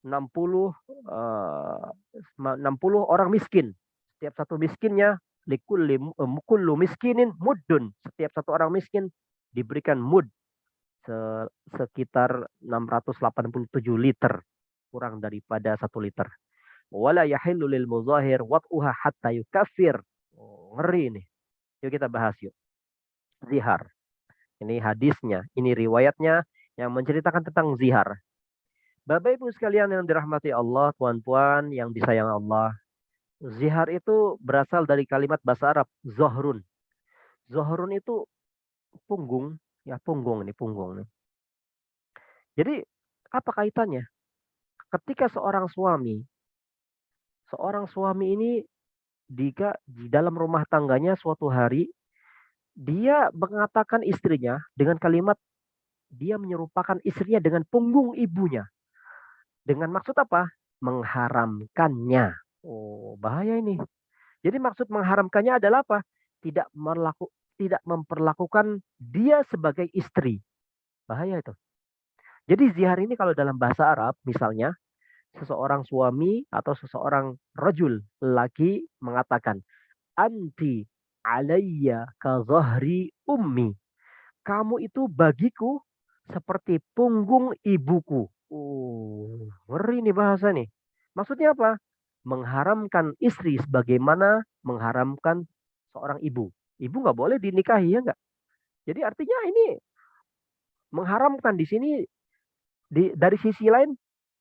60 orang miskin. Setiap satu miskinnya kullu miskinin muddun. Setiap satu orang miskin diberikan mud sekitar 687 liter, kurang daripada 1 liter. Wala yahillu lil muzahir wat'uha hatta yukaffir. Oh, ngeri ini. Yuk kita bahas yuk. Zihar. Ini hadisnya, ini riwayatnya yang menceritakan tentang zihar. Bapak Ibu sekalian yang dirahmati Allah, puan-puan yang disayang Allah. Zihar itu berasal dari kalimat bahasa Arab, zohrun. Zohrun itu punggung, ya punggung nih, punggung nih. Jadi apa kaitannya? Ketika seorang suami ini di dalam rumah tangganya suatu hari dia mengatakan istrinya dengan kalimat, dia menyerupakan istrinya dengan punggung ibunya. Dengan maksud apa? Mengharamkannya. Oh, bahaya ini. Jadi maksud mengharamkannya adalah apa? Tidak memperlakukan dia sebagai istri. Bahaya itu. Jadi zihar ini kalau dalam bahasa Arab misalnya seseorang suami atau seseorang rajul laki mengatakan, anti alayya ka zahri ummi. Kamu itu bagiku seperti punggung ibuku. Oh, ngeri nih bahasa nih. Maksudnya apa? Mengharamkan istri sebagaimana mengharamkan seorang ibu. Ibu nggak boleh dinikahi, ya nggak? Jadi artinya ini mengharamkan di sini dari sisi lain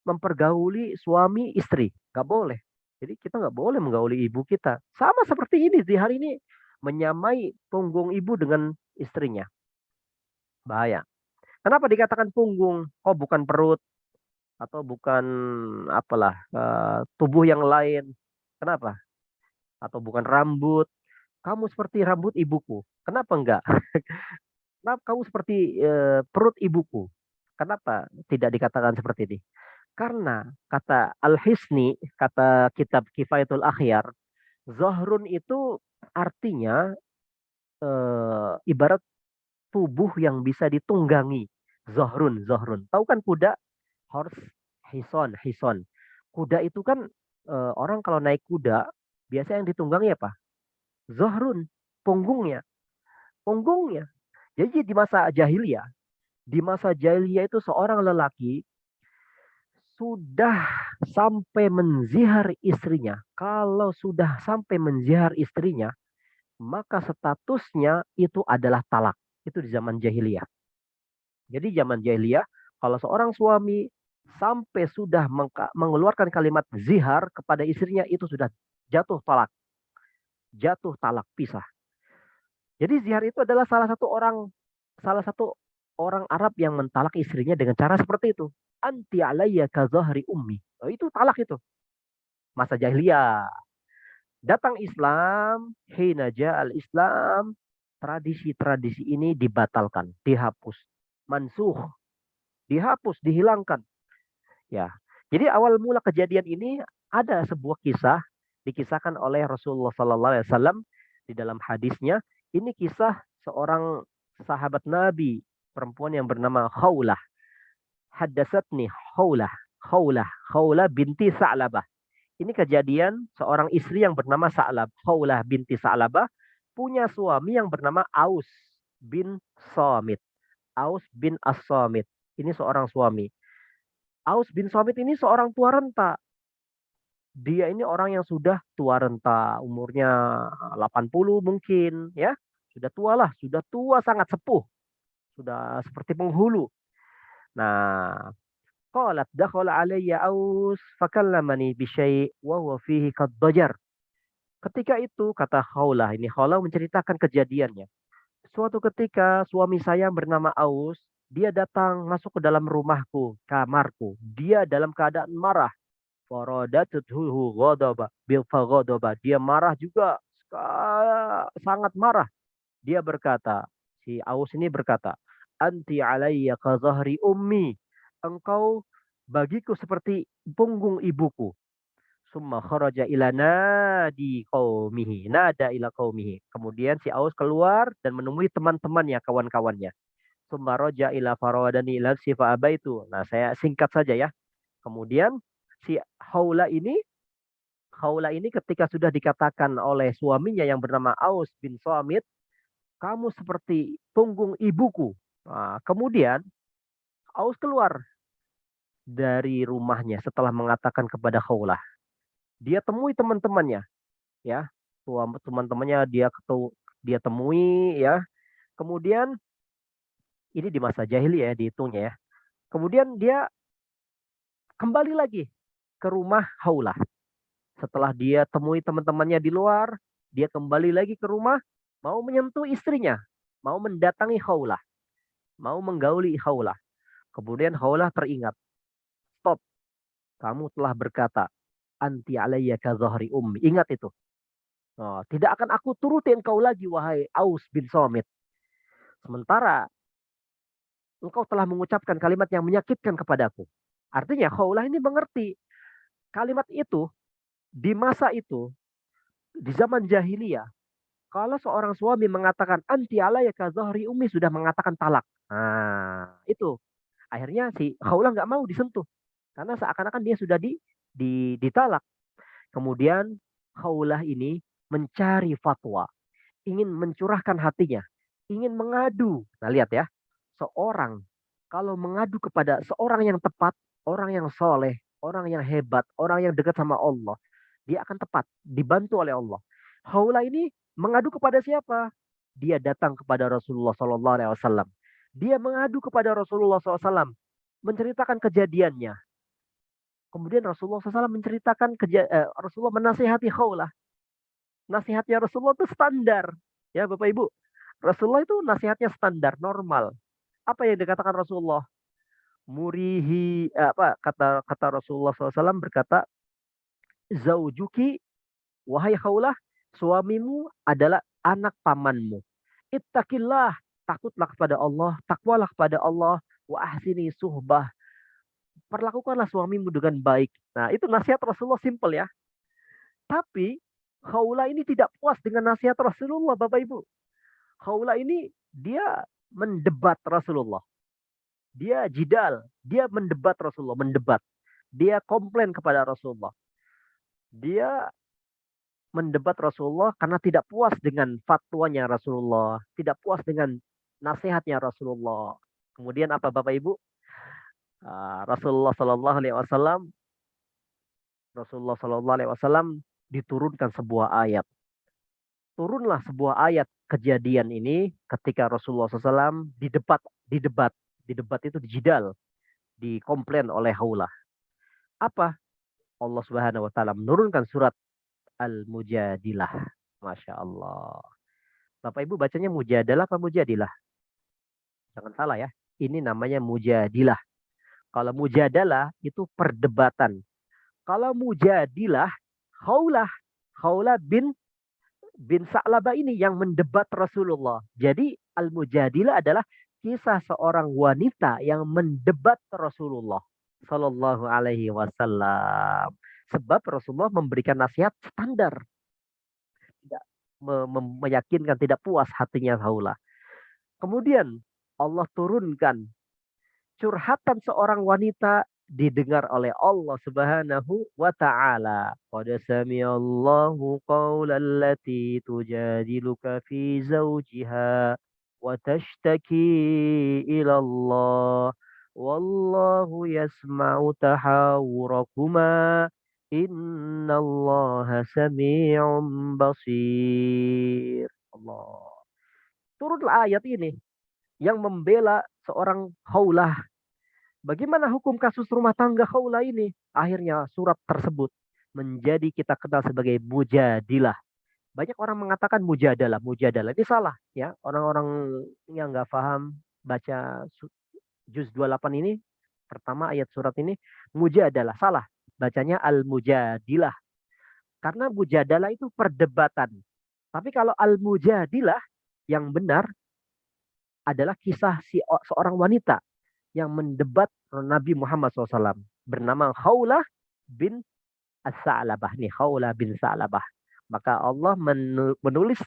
mempergauli suami istri. Nggak boleh. Jadi kita nggak boleh menggauli ibu kita. Sama seperti ini di hari ini menyamai punggung ibu dengan istrinya. Bahaya. Kenapa dikatakan punggung? Kok bukan perut atau bukan apalah tubuh yang lain? Kenapa? Atau bukan rambut? Kamu seperti rambut ibuku. Kenapa enggak? Kenapa kamu seperti perut ibuku? Kenapa tidak dikatakan seperti ini? Karena kata Al-Hisni, kata kitab Kifayatul Akhyar, Zohrun itu artinya ibarat tubuh yang bisa ditunggangi. Zohrun, Zohrun. Tahu kan kuda? Horse, hison, hison. Kuda itu kan orang kalau naik kuda, biasanya yang ditunggangi apa? Zohrun, punggungnya. Punggungnya. Jadi di masa jahiliyah itu seorang lelaki sudah sampai menzihar istrinya. Kalau sudah sampai menzihar istrinya, maka statusnya itu adalah talak. Itu di zaman jahiliyah. Jadi zaman jahiliyah, kalau seorang suami sampai sudah mengeluarkan kalimat zihar kepada istrinya, itu sudah jatuh talak. Jatuh talak, pisah. Jadi zihar itu adalah salah satu orang Arab yang mentalak istrinya dengan cara seperti itu. Anti alayya ka zahri ummi. Oh, itu talak itu. Masa jahiliyah. Datang Islam, hina ja'al Islam, tradisi-tradisi ini dibatalkan, dihapus, mansuh, dihapus, dihilangkan. Ya. Jadi awal mula kejadian ini ada sebuah kisah dikisahkan oleh Rasulullah sallallahu alaihi wasallam di dalam hadisnya. Ini kisah seorang sahabat Nabi, perempuan yang bernama Khawlah. Haddatsatni Khawlah binti Sa'labah. Ini kejadian seorang istri yang bernama Khawlah binti Sa'labah punya suami yang bernama Aus bin Samit. Aus bin As-Samit. Ini seorang suami. Aus bin Samit ini seorang tua renta. Dia ini orang yang sudah tua renta, umurnya 80 mungkin, ya. Sudah tua lah, sudah tua sangat sepuh, sudah seperti penghulu. Nah, qalat dakhala alayya Aus fakallamani bi syai' wa huwa fihi kaddajar. Ketika itu kata Khawlah, ini Khawlah menceritakan kejadiannya. Suatu ketika suami saya bernama Aus, dia datang masuk ke dalam rumahku, kamarku. Dia dalam keadaan marah. Faradatuhu ghadaba bil faghadaba. Dia marah juga, sangat marah. Dia berkata, si Aus ini berkata, "Anti alayya ka zahri ummi." Engkau bagiku seperti punggung ibuku. Summa kharaja ila nadi qaumihi, nada ila qaumihi. Kemudian si Aus keluar dan menemui teman-temannya, kawan-kawannya. Summa raja ila farawadani ila sifa abaitu. Nah, saya singkat saja ya. Kemudian si Khawla ini ketika sudah dikatakan oleh suaminya yang bernama Aus bin Samit, kamu seperti punggung ibuku. Nah, kemudian Aus keluar dari rumahnya setelah mengatakan kepada Khawla. Dia temui teman-temannya, ya. Teman-temannya dia temui, ya. Kemudian ini di masa jahiliyah ya dihitungnya ya. Kemudian dia kembali lagi ke rumah Khawla. Setelah dia temui teman-temannya di luar, dia kembali lagi ke rumah, mau menyentuh istrinya, mau mendatangi Khawlah, mau menggauli Khawlah. Kemudian Khawlah teringat, stop, kamu telah berkata, anti alayya ka zahri ummi. Ingat itu. Oh, tidak akan aku turuti engkau lagi, wahai Aus bin Samit. Sementara engkau telah mengucapkan kalimat yang menyakitkan kepadaku. Artinya Khawlah ini mengerti kalimat itu di masa itu, di zaman jahiliyah. Kalau seorang suami mengatakan anti alayya ka zahri ummi, sudah mengatakan talak. Nah, itu. Akhirnya si Khawlah nggak mau disentuh. Karena seakan-akan dia sudah ditalak. Kemudian Khawlah ini mencari fatwa, ingin mencurahkan hatinya, ingin mengadu. Nah, lihat ya, seorang kalau mengadu kepada seorang yang tepat, orang yang soleh, orang yang hebat, orang yang dekat sama Allah, dia akan tepat, dibantu oleh Allah. Khawlah ini mengadu kepada siapa? Dia datang kepada Rasulullah Sallallahu Alaihi Wasallam. Dia mengadu kepada Rasulullah SAW, menceritakan kejadiannya. Kemudian Rasulullah SAW Rasulullah menasihati Khawlah. Nasihatnya Rasulullah itu standar. Ya Bapak Ibu. Rasulullah itu nasihatnya standar, normal. Apa yang dikatakan Rasulullah? Murihi, kata Rasulullah SAW berkata, zaujuki, wahai Khawlah, suamimu adalah anak pamanmu. Ittaqillah, takutlah kepada Allah, takwalah kepada Allah, wa ahsini suhbah. Perlakukanlah suamimu dengan baik. Nah, itu nasihat Rasulullah, simple ya. Tapi Khawlah ini tidak puas dengan nasihat Rasulullah, Bapak Ibu. Khawlah ini dia mendebat Rasulullah. Dia jidal, dia mendebat Rasulullah, mendebat. Dia komplain kepada Rasulullah. Dia mendebat Rasulullah karena tidak puas dengan fatwanya Rasulullah, tidak puas dengan nasihatnya Rasulullah. Kemudian apa Bapak Ibu? Rasulullah Shallallahu Alaihi Wasallam, diturunkan sebuah ayat. Turunlah sebuah ayat kejadian ini ketika Rasulullah SAW didebat itu dijidal, dikomplain oleh Khawlah. Apa? Allah Subhanahu Wa Taala menurunkan surat Al-Mujadilah. Masya Allah. Bapak Ibu bacanya Mujadalah apa Mujadilah? Jangan salah ya. Ini namanya Mujadilah. Kalau Mujadalah itu perdebatan. Kalau Mujadilah, Khawlah bin Sa'labah ini yang mendebat Rasulullah. Jadi Al-Mujadilah adalah kisah seorang wanita yang mendebat Rasulullah Sallallahu Alaihi Wasallam. Sebab Rasulullah memberikan nasihat standar, tidak meyakinkan, tidak puas hatinya Khawlah. Kemudian Allah turunkan curhatan seorang wanita didengar oleh Allah Subhanahu wa taala. Qad sami'allahu qaulal lati tujadiluka fi zawjiha وتشتكي إلى الله والله يسمع تحاوركما إن الله سميع بصير. Allah. Turunlah ayat ini yang membela seorang Khawlah. Bagaimana hukum kasus rumah tangga Khawlah ini? Akhirnya surat tersebut menjadi kita kenal sebagai mujadilah. Banyak orang mengatakan mujadalah, mujadalah. Ini salah ya. Orang-orang yang nggak paham baca juz 28 ini, pertama ayat surat ini, mujadalah. Salah. Bacanya al-mujadilah. Karena mujadalah itu perdebatan. Tapi kalau al-mujadilah yang benar adalah kisah seorang wanita yang mendebat Nabi Muhammad SAW. Bernama Khawlah bin As-Sa'labah. Nih, Khawlah bin Sa'labah. Maka Allah menulis,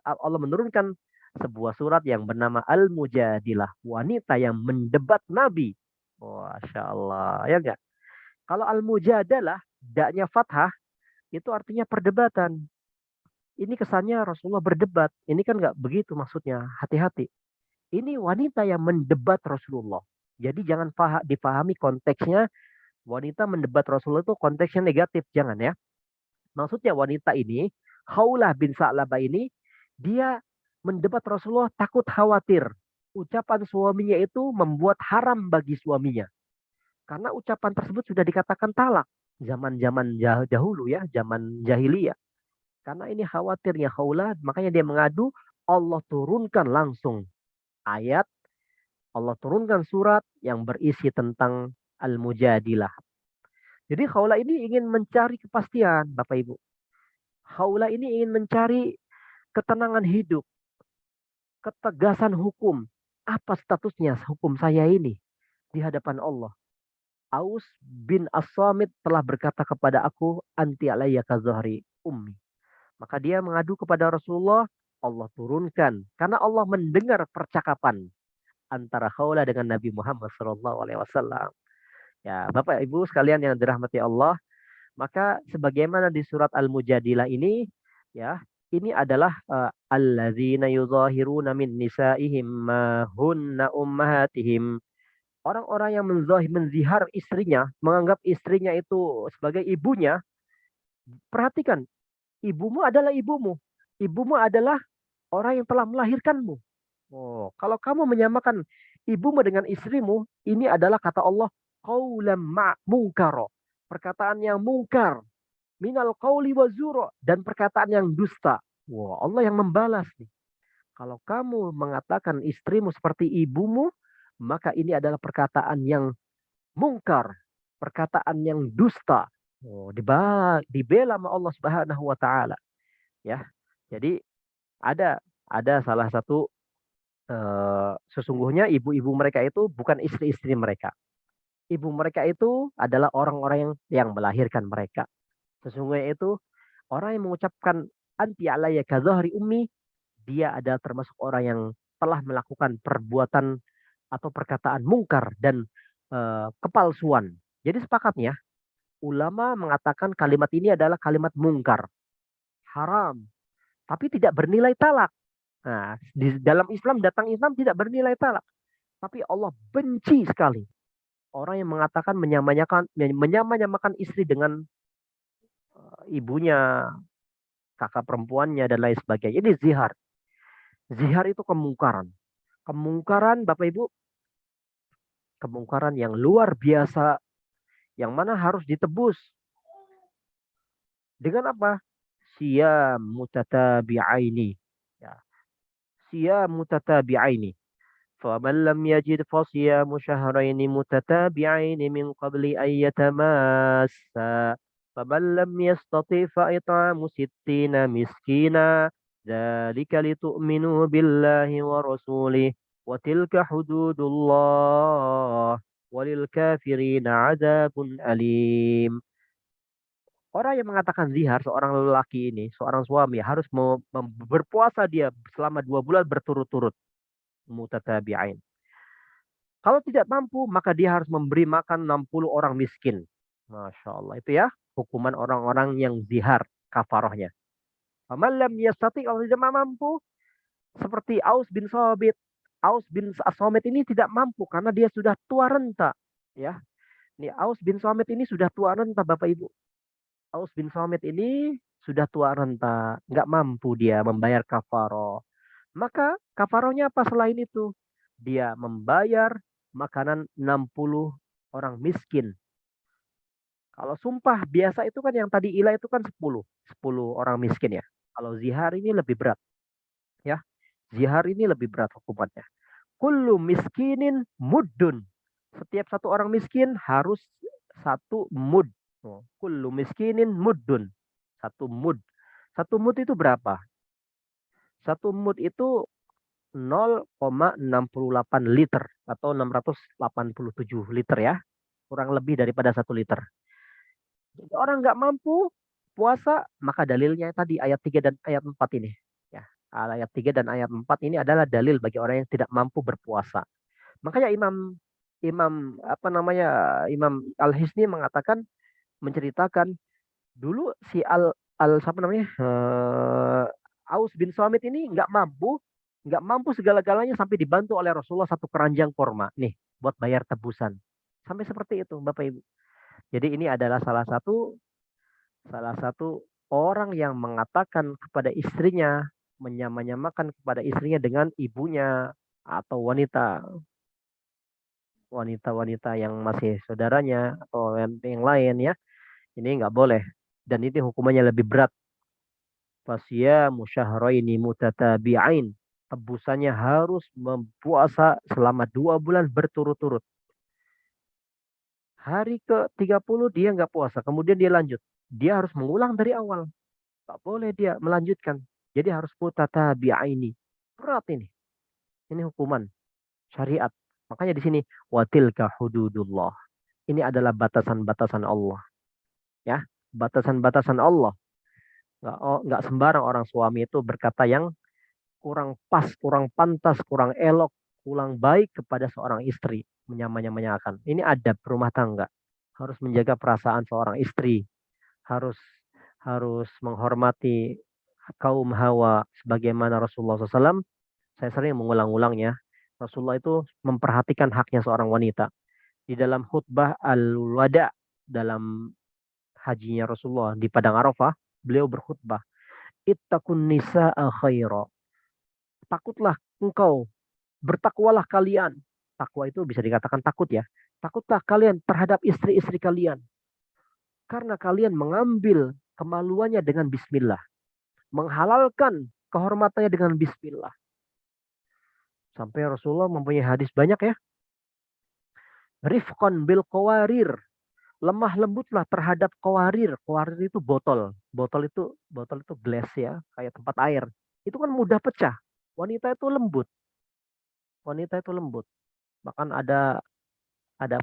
Allah menurunkan sebuah surat yang bernama Al-Mujadilah. Wanita yang mendebat Nabi. Masya Allah. Ya enggak? Kalau Al-Mujadalah, daknya fathah, itu artinya perdebatan. Ini kesannya Rasulullah berdebat. Ini kan enggak begitu maksudnya. Hati-hati. Ini wanita yang mendebat Rasulullah. Jadi jangan dipahami konteksnya wanita mendebat Rasulullah itu konteksnya negatif. Jangan ya. Maksudnya wanita ini, Khawlah bin Sa'labah ini, dia mendebat Rasulullah takut khawatir. Ucapan suaminya itu membuat haram bagi suaminya. Karena ucapan tersebut sudah dikatakan talak. Zaman-zaman dahulu ya, zaman jahiliyah. Karena ini khawatirnya Khawlah, makanya dia mengadu, Allah turunkan langsung ayat, Allah turunkan surat yang berisi tentang Al-Mujadilah. Jadi Khawlah ini ingin mencari kepastian, Bapak Ibu. Khawlah ini ingin mencari ketenangan hidup, ketegasan hukum. Apa statusnya hukum saya ini di hadapan Allah? Aus bin As-Samit telah berkata kepada aku, anti alayya ka zahri ummi. Maka dia mengadu kepada Rasulullah, Allah turunkan. Karena Allah mendengar percakapan antara Khawlah dengan Nabi Muhammad SAW. Ya, Bapak Ibu sekalian yang dirahmati Allah, maka sebagaimana di surat Al-Mujadilah ini, ya, ini adalah alladzina yuzahiruna min nisaihim ma hunna ummahatihim. Orang-orang yang menzihar istrinya, menganggap istrinya itu sebagai ibunya. Perhatikan, ibumu adalah ibumu. Ibumu adalah orang yang telah melahirkanmu. Oh, kalau kamu menyamakan ibumu dengan istrimu, ini adalah kata Allah, qaulam mungkaro. Perkataan yang mungkar. Minal qauli wa zuro. Dan perkataan yang dusta. Wah, Allah yang membalas nih. Kalau kamu mengatakan istrimu seperti ibumu, maka ini adalah perkataan yang mungkar. Perkataan yang dusta. Oh, dibela sama Allah Subhanahu wa taala. Ya. Jadi ada salah satu sesungguhnya ibu-ibu mereka itu bukan istri-istri mereka. Ibu mereka itu adalah orang-orang yang melahirkan mereka. Sesungguhnya itu orang yang mengucapkan anti alayya ka zahri ummi, dia adalah termasuk orang yang telah melakukan perbuatan atau perkataan mungkar dan kepalsuan. Jadi sepakatnya ulama mengatakan kalimat ini adalah kalimat mungkar, haram, tapi tidak bernilai talak. Nah, di dalam Islam, datang Islam tidak bernilai talak. Tapi Allah benci sekali orang yang mengatakan menyamanyamakan istri dengan ibunya, kakak perempuannya, dan lain sebagainya. Ini zihar. Zihar itu kemungkaran. Kemungkaran, Bapak Ibu, kemungkaran yang luar biasa, yang mana harus ditebus. Dengan apa? Siyam mutatabi'aini. Ya. Siyam mutatabi'aini. فمن لم يجد فصيام شهرين متتابعين من قبل أن يتماسا فمن لم يستطع فإطعام 60 مسكينا ذلك لتؤمنوا بالله ورسوله وتلك حدود الله وللكافرين عذاب أليم. Orang yang mengatakan zihar, seorang lelaki ini, seorang suami harus berpuasa dia selama 2 bulan berturut-turut. Mutatabi'ain. Kalau tidak mampu, maka dia harus memberi makan 60 orang miskin. Masya Allah. Itu ya, hukuman orang-orang yang zihar, kafarohnya. Faman lam yastati, kalau tidak mampu, Seperti Aus bin Sabit. Aus bin As-Samit ini tidak mampu karena dia sudah tua renta. Ya, ini Aus bin Samit ini sudah tua renta, Bapak Ibu. Aus bin Samit ini sudah tua renta, nggak mampu dia membayar kafaroh. Maka kafarohnya apa selain itu? Dia membayar makanan 60 orang miskin. Kalau sumpah biasa itu kan yang tadi ila itu kan 10 orang miskin ya. Kalau zihar ini lebih berat ya. Zihar ini lebih berat hukumannya. Kullu miskinin muddun. Setiap satu orang miskin harus satu mud. Kullu miskinin muddun. Satu mud. Satu mud itu berapa? Satu mud itu 0,68 liter atau 687 liter ya. Kurang lebih daripada 1 liter. Jadi orang nggak mampu puasa, maka dalilnya tadi ayat 3 dan ayat 4 ini. Ya, ayat 3 dan ayat 4 ini adalah dalil bagi orang yang tidak mampu berpuasa. Makanya Imam Imam apa namanya Imam Al-Hisni mengatakan menceritakan dulu si Al siapa namanya Aus bin Samit ini nggak mampu segala-galanya sampai dibantu oleh Rasulullah satu keranjang korma nih buat bayar tebusan sampai seperti itu Bapak Ibu. Jadi ini adalah salah satu orang yang mengatakan kepada istrinya menyamakan kepada istrinya dengan ibunya atau wanita yang masih saudaranya atau yang lain ya. Ini nggak boleh. Dan ini hukumannya lebih berat. Fasyamu syahraini mutatabi'ain. Tebusannya harus mempuasa selama 2 bulan berturut-turut. Hari ke-30 dia nggak puasa. Kemudian dia lanjut. Dia harus mengulang dari awal. Nggak boleh dia melanjutkan. Jadi harus mutatabi'aini. Berat ini. Ini hukuman syariat. Makanya di sini watilka hududullah. Ini adalah batasan-batasan Allah. Ya, batasan-batasan Allah. Nggak sembarang orang suami itu berkata yang kurang pas, kurang pantas, kurang elok, kurang baik kepada seorang istri, menyamakan. Ini adab rumah tangga. Harus menjaga perasaan seorang istri, harus harus menghormati kaum hawa sebagaimana Rasulullah SAW. Saya sering mengulang-ulangnya. Rasulullah itu memperhatikan haknya seorang wanita. Di dalam khutbah al-wada, dalam hajinya Rasulullah di Padang Arafah, beliau berkhutbah, ittaqun nisa'a khaira. Takutlah engkau, bertakwalah kalian. Takwa itu bisa dikatakan takut ya. Takutlah kalian terhadap istri-istri kalian. Karena kalian mengambil kemaluannya dengan bismillah. Menghalalkan kehormatannya dengan bismillah. Sampai Rasulullah mempunyai hadis banyak ya. Rifqan bil qawarir. Lemah lembutlah terhadap qawarir. Qawarir itu botol. Botol itu glass ya, kayak tempat air. Itu kan mudah pecah. Wanita itu lembut. Bahkan ada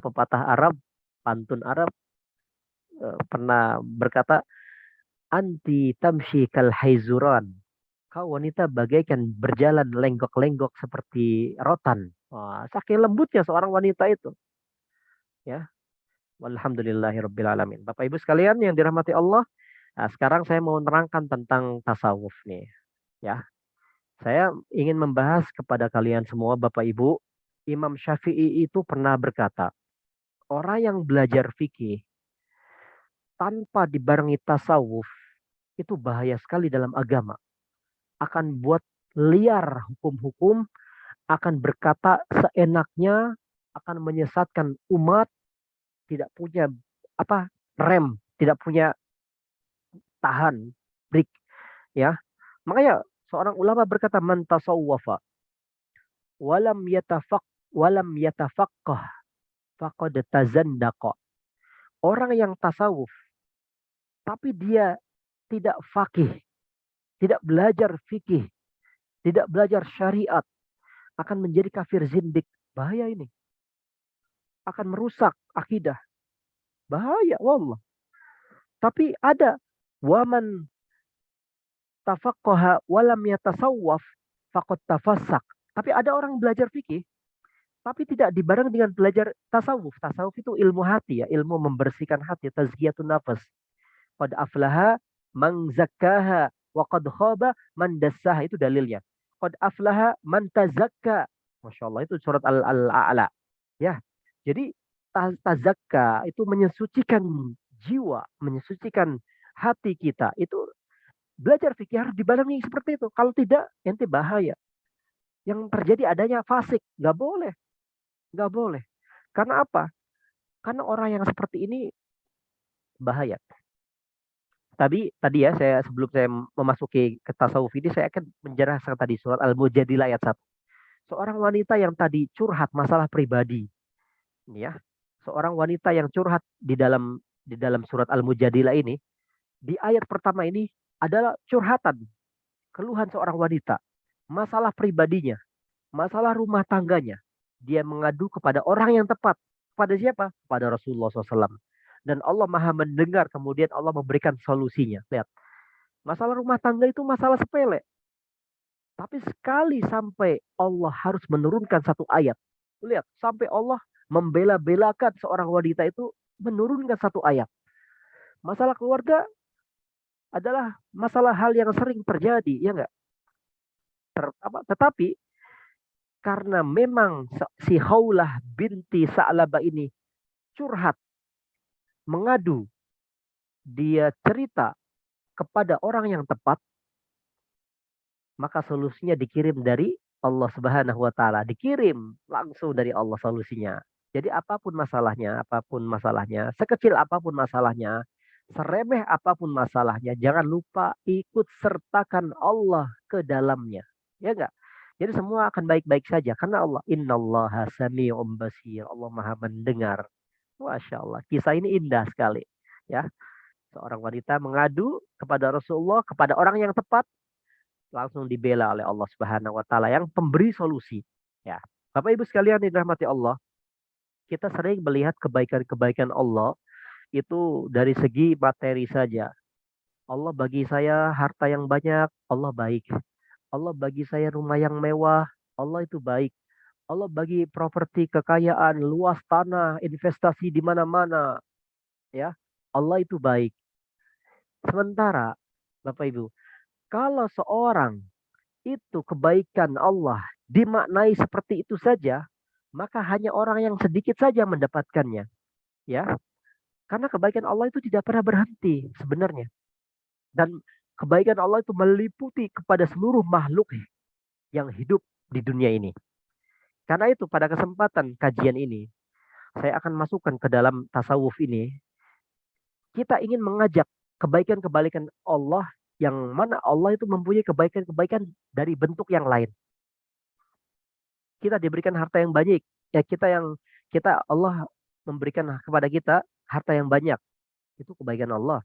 pepatah Arab, pantun Arab pernah berkata, anti tamshi kal haizuran. Kau wanita bagaikan berjalan lenggok-lenggok seperti rotan. Wah, saking lembutnya seorang wanita itu. Ya, walhamdulillahirabbil alamin. Bapak Ibu sekalian yang dirahmati Allah, nah, sekarang saya mau menerangkan tentang tasawuf nih. Ya, saya ingin membahas kepada kalian semua Bapak Ibu, Imam Syafi'i itu pernah berkata, orang yang belajar fikih tanpa dibarengi tasawuf itu bahaya sekali dalam agama. Akan buat liar hukum-hukum, akan berkata seenaknya, akan menyesatkan umat, tidak punya rem, tidak punya tahan, break, ya. Makanya seorang ulama berkata, man tasawwafa walam yatafaqqah faqad tazandaqa. Orang yang tasawuf tapi dia tidak fakih, tidak belajar fikih, tidak belajar syariat, akan menjadi kafir zindik. Bahaya ini. Akan merusak akidah. Bahaya, wallah. Tapi ada waman tafaqqaha walam yatasawwaf faqad tafassak. Tapi ada orang belajar fikih tapi tidak dibareng dengan belajar tasawuf. Tasawuf itu ilmu hati ya, ilmu membersihkan hati, tazkiyatun nafas. Qad aflaha man zakkaha wa qad khaba man dassaha, itu dalilnya. Qad aflaha man tazakka. Masya Allah, itu surat Al-A'la. Ya, jadi tazakka itu menyesucikan jiwa, menyesucikan hati kita. Itu belajar fikih harus dibarengi seperti itu. Kalau tidak, ente bahaya. Yang terjadi adanya fasik. Nggak boleh. Nggak boleh. Karena apa? Karena orang yang seperti ini bahaya. Tapi tadi ya, saya sebelum saya memasuki ke tasawuf ini, saya akan menjelaskan tadi surat Al-Mujadilah ayat 1. Seorang wanita yang tadi curhat masalah pribadi. Ini ya. Seorang wanita yang curhat di dalam surat Al-Mujadilah ini, di ayat pertama ini adalah curhatan, keluhan seorang wanita, masalah pribadinya, masalah rumah tangganya. Dia mengadu kepada orang yang tepat. Kepada siapa? Kepada Rasulullah SAW. Dan Allah maha mendengar, kemudian Allah memberikan solusinya. Lihat, masalah rumah tangga itu masalah sepele. Tapi sekali sampai Allah harus menurunkan satu ayat. Lihat, sampai Allah membela-belakan seorang wanita itu menurunkan satu ayat. Masalah keluarga adalah masalah hal yang sering terjadi, ya enggak? Tetapi karena memang si Khawlah binti Sa'labah ini curhat, mengadu, dia cerita kepada orang yang tepat, maka solusinya dikirim dari Allah Subhanahu wa taala, dikirim langsung dari Allah solusinya. Jadi apapun masalahnya, sekecil apapun masalahnya, seremeh apapun masalahnya, jangan lupa ikut sertakan Allah ke dalamnya. Ya enggak? Jadi semua akan baik-baik saja karena Allah innallaha sami'un basir. Allah Maha mendengar. Masya Allah. Kisah ini indah sekali. Ya, seorang wanita mengadu kepada Rasulullah, kepada orang yang tepat, langsung dibela oleh Allah Subhanahu wa taala yang pemberi solusi. Ya. Bapak Ibu sekalian dirahmati Allah, kita sering melihat kebaikan-kebaikan Allah itu dari segi materi saja. Allah bagi saya harta yang banyak, Allah baik. Allah bagi saya rumah yang mewah, Allah itu baik. Allah bagi properti kekayaan, luas tanah, investasi di mana-mana, ya. Allah itu baik. Sementara Bapak Ibu, kalau seorang itu kebaikan Allah dimaknai seperti itu saja, maka hanya orang yang sedikit saja mendapatkannya, ya. Karena kebaikan Allah itu tidak pernah berhenti sebenarnya. Dan kebaikan Allah itu meliputi kepada seluruh makhluk yang hidup di dunia ini. Karena itu pada kesempatan kajian ini, saya akan masukkan ke dalam tasawuf ini. Kita ingin mengajak kebaikan-kebaikan Allah yang mana Allah itu mempunyai kebaikan-kebaikan dari bentuk yang lain. Kita diberikan harta yang banyak, ya kita Allah memberikan kepada kita harta yang banyak. Itu kebaikan Allah.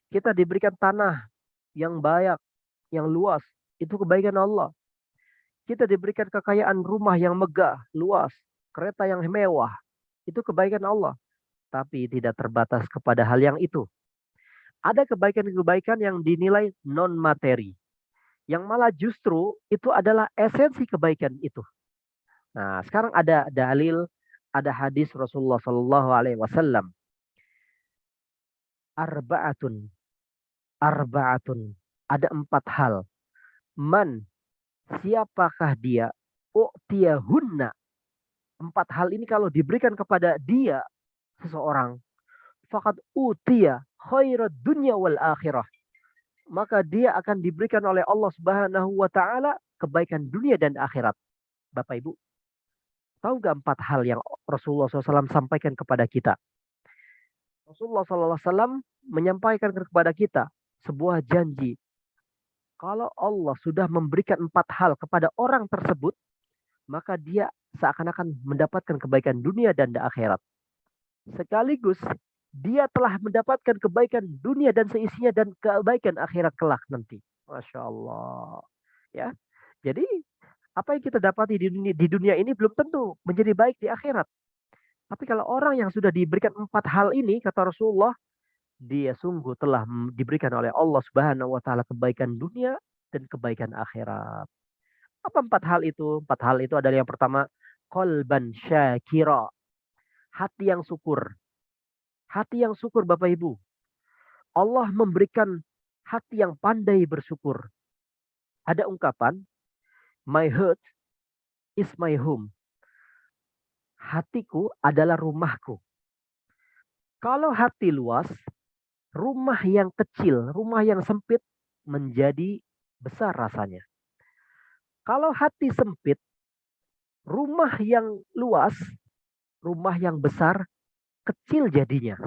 Kita diberikan tanah yang banyak, yang luas, itu kebaikan Allah. Kita diberikan kekayaan rumah yang megah, luas, kereta yang mewah, itu kebaikan Allah. Tapi tidak terbatas kepada hal yang itu. Ada kebaikan-kebaikan yang dinilai non materi, yang malah justru itu adalah esensi kebaikan itu. Nah, sekarang ada dalil, ada hadis Rasulullah Shallallahu Alaihi Wasallam. Arba'atun, arba'atun. Ada 4 hal. Man, siapakah dia? U'tiyahunna. 4 hal ini kalau diberikan kepada dia, seseorang, faqad utiya khairad dunya wal akhirah. Maka dia akan diberikan oleh Allah Subhanahu wa taala kebaikan dunia dan akhirat. Bapak Ibu, tahu gak 4 hal yang Rasulullah SAW sampaikan kepada kita? Rasulullah SAW menyampaikan kepada kita sebuah janji. Kalau Allah sudah memberikan 4 hal kepada orang tersebut, maka dia seakan-akan mendapatkan kebaikan dunia dan akhirat. Sekaligus dia telah mendapatkan kebaikan dunia dan seisinya dan kebaikan akhirat kelak nanti. Masya Allah. Ya, jadi apa yang kita dapati di dunia ini belum tentu menjadi baik di akhirat. Tapi kalau orang yang sudah diberikan 4 hal ini, kata Rasulullah, dia sungguh telah diberikan oleh Allah Subhanahu wa taala kebaikan dunia dan kebaikan akhirat. Apa 4 hal itu? 4 hal itu adalah yang pertama, qalban syakira. Hati yang syukur. Hati yang syukur Bapak Ibu. Allah memberikan hati yang pandai bersyukur. Ada ungkapan, My heart is my home. Hatiku adalah rumahku. Kalau hati luas, rumah yang kecil, rumah yang sempit menjadi besar rasanya. Kalau hati sempit, rumah yang luas, rumah yang besar, kecil jadinya.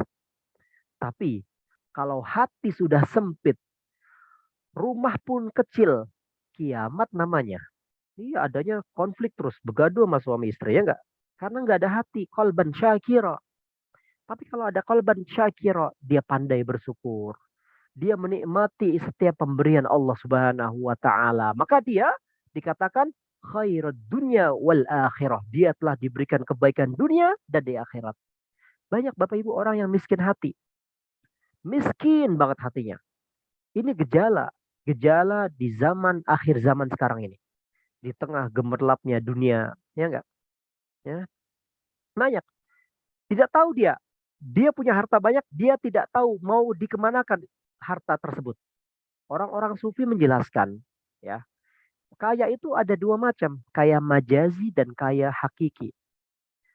Tapi kalau hati sudah sempit, rumah pun kecil, kiamat namanya. Iya, adanya konflik terus, begaduh sama suami istri, ya enggak? Karena enggak ada hati, qalban syakira. Tapi kalau ada qalban syakira, dia pandai bersyukur. Dia menikmati setiap pemberian Allah Subhanahu wa taala. Maka dia dikatakan khairud dunya wal akhirah. Dia telah diberikan kebaikan dunia dan di akhirat. Banyak Bapak Ibu orang yang miskin hati. Miskin banget hatinya. Ini gejala. Gejala di zaman akhir zaman sekarang ini. Di tengah gemerlapnya dunia. Ya enggak? Ya. Banyak. Tidak tahu dia. Dia punya harta banyak. Dia tidak tahu mau dikemanakan harta tersebut. Orang-orang sufi menjelaskan. Ya. Kaya itu ada dua macam. Kaya majazi dan kaya hakiki.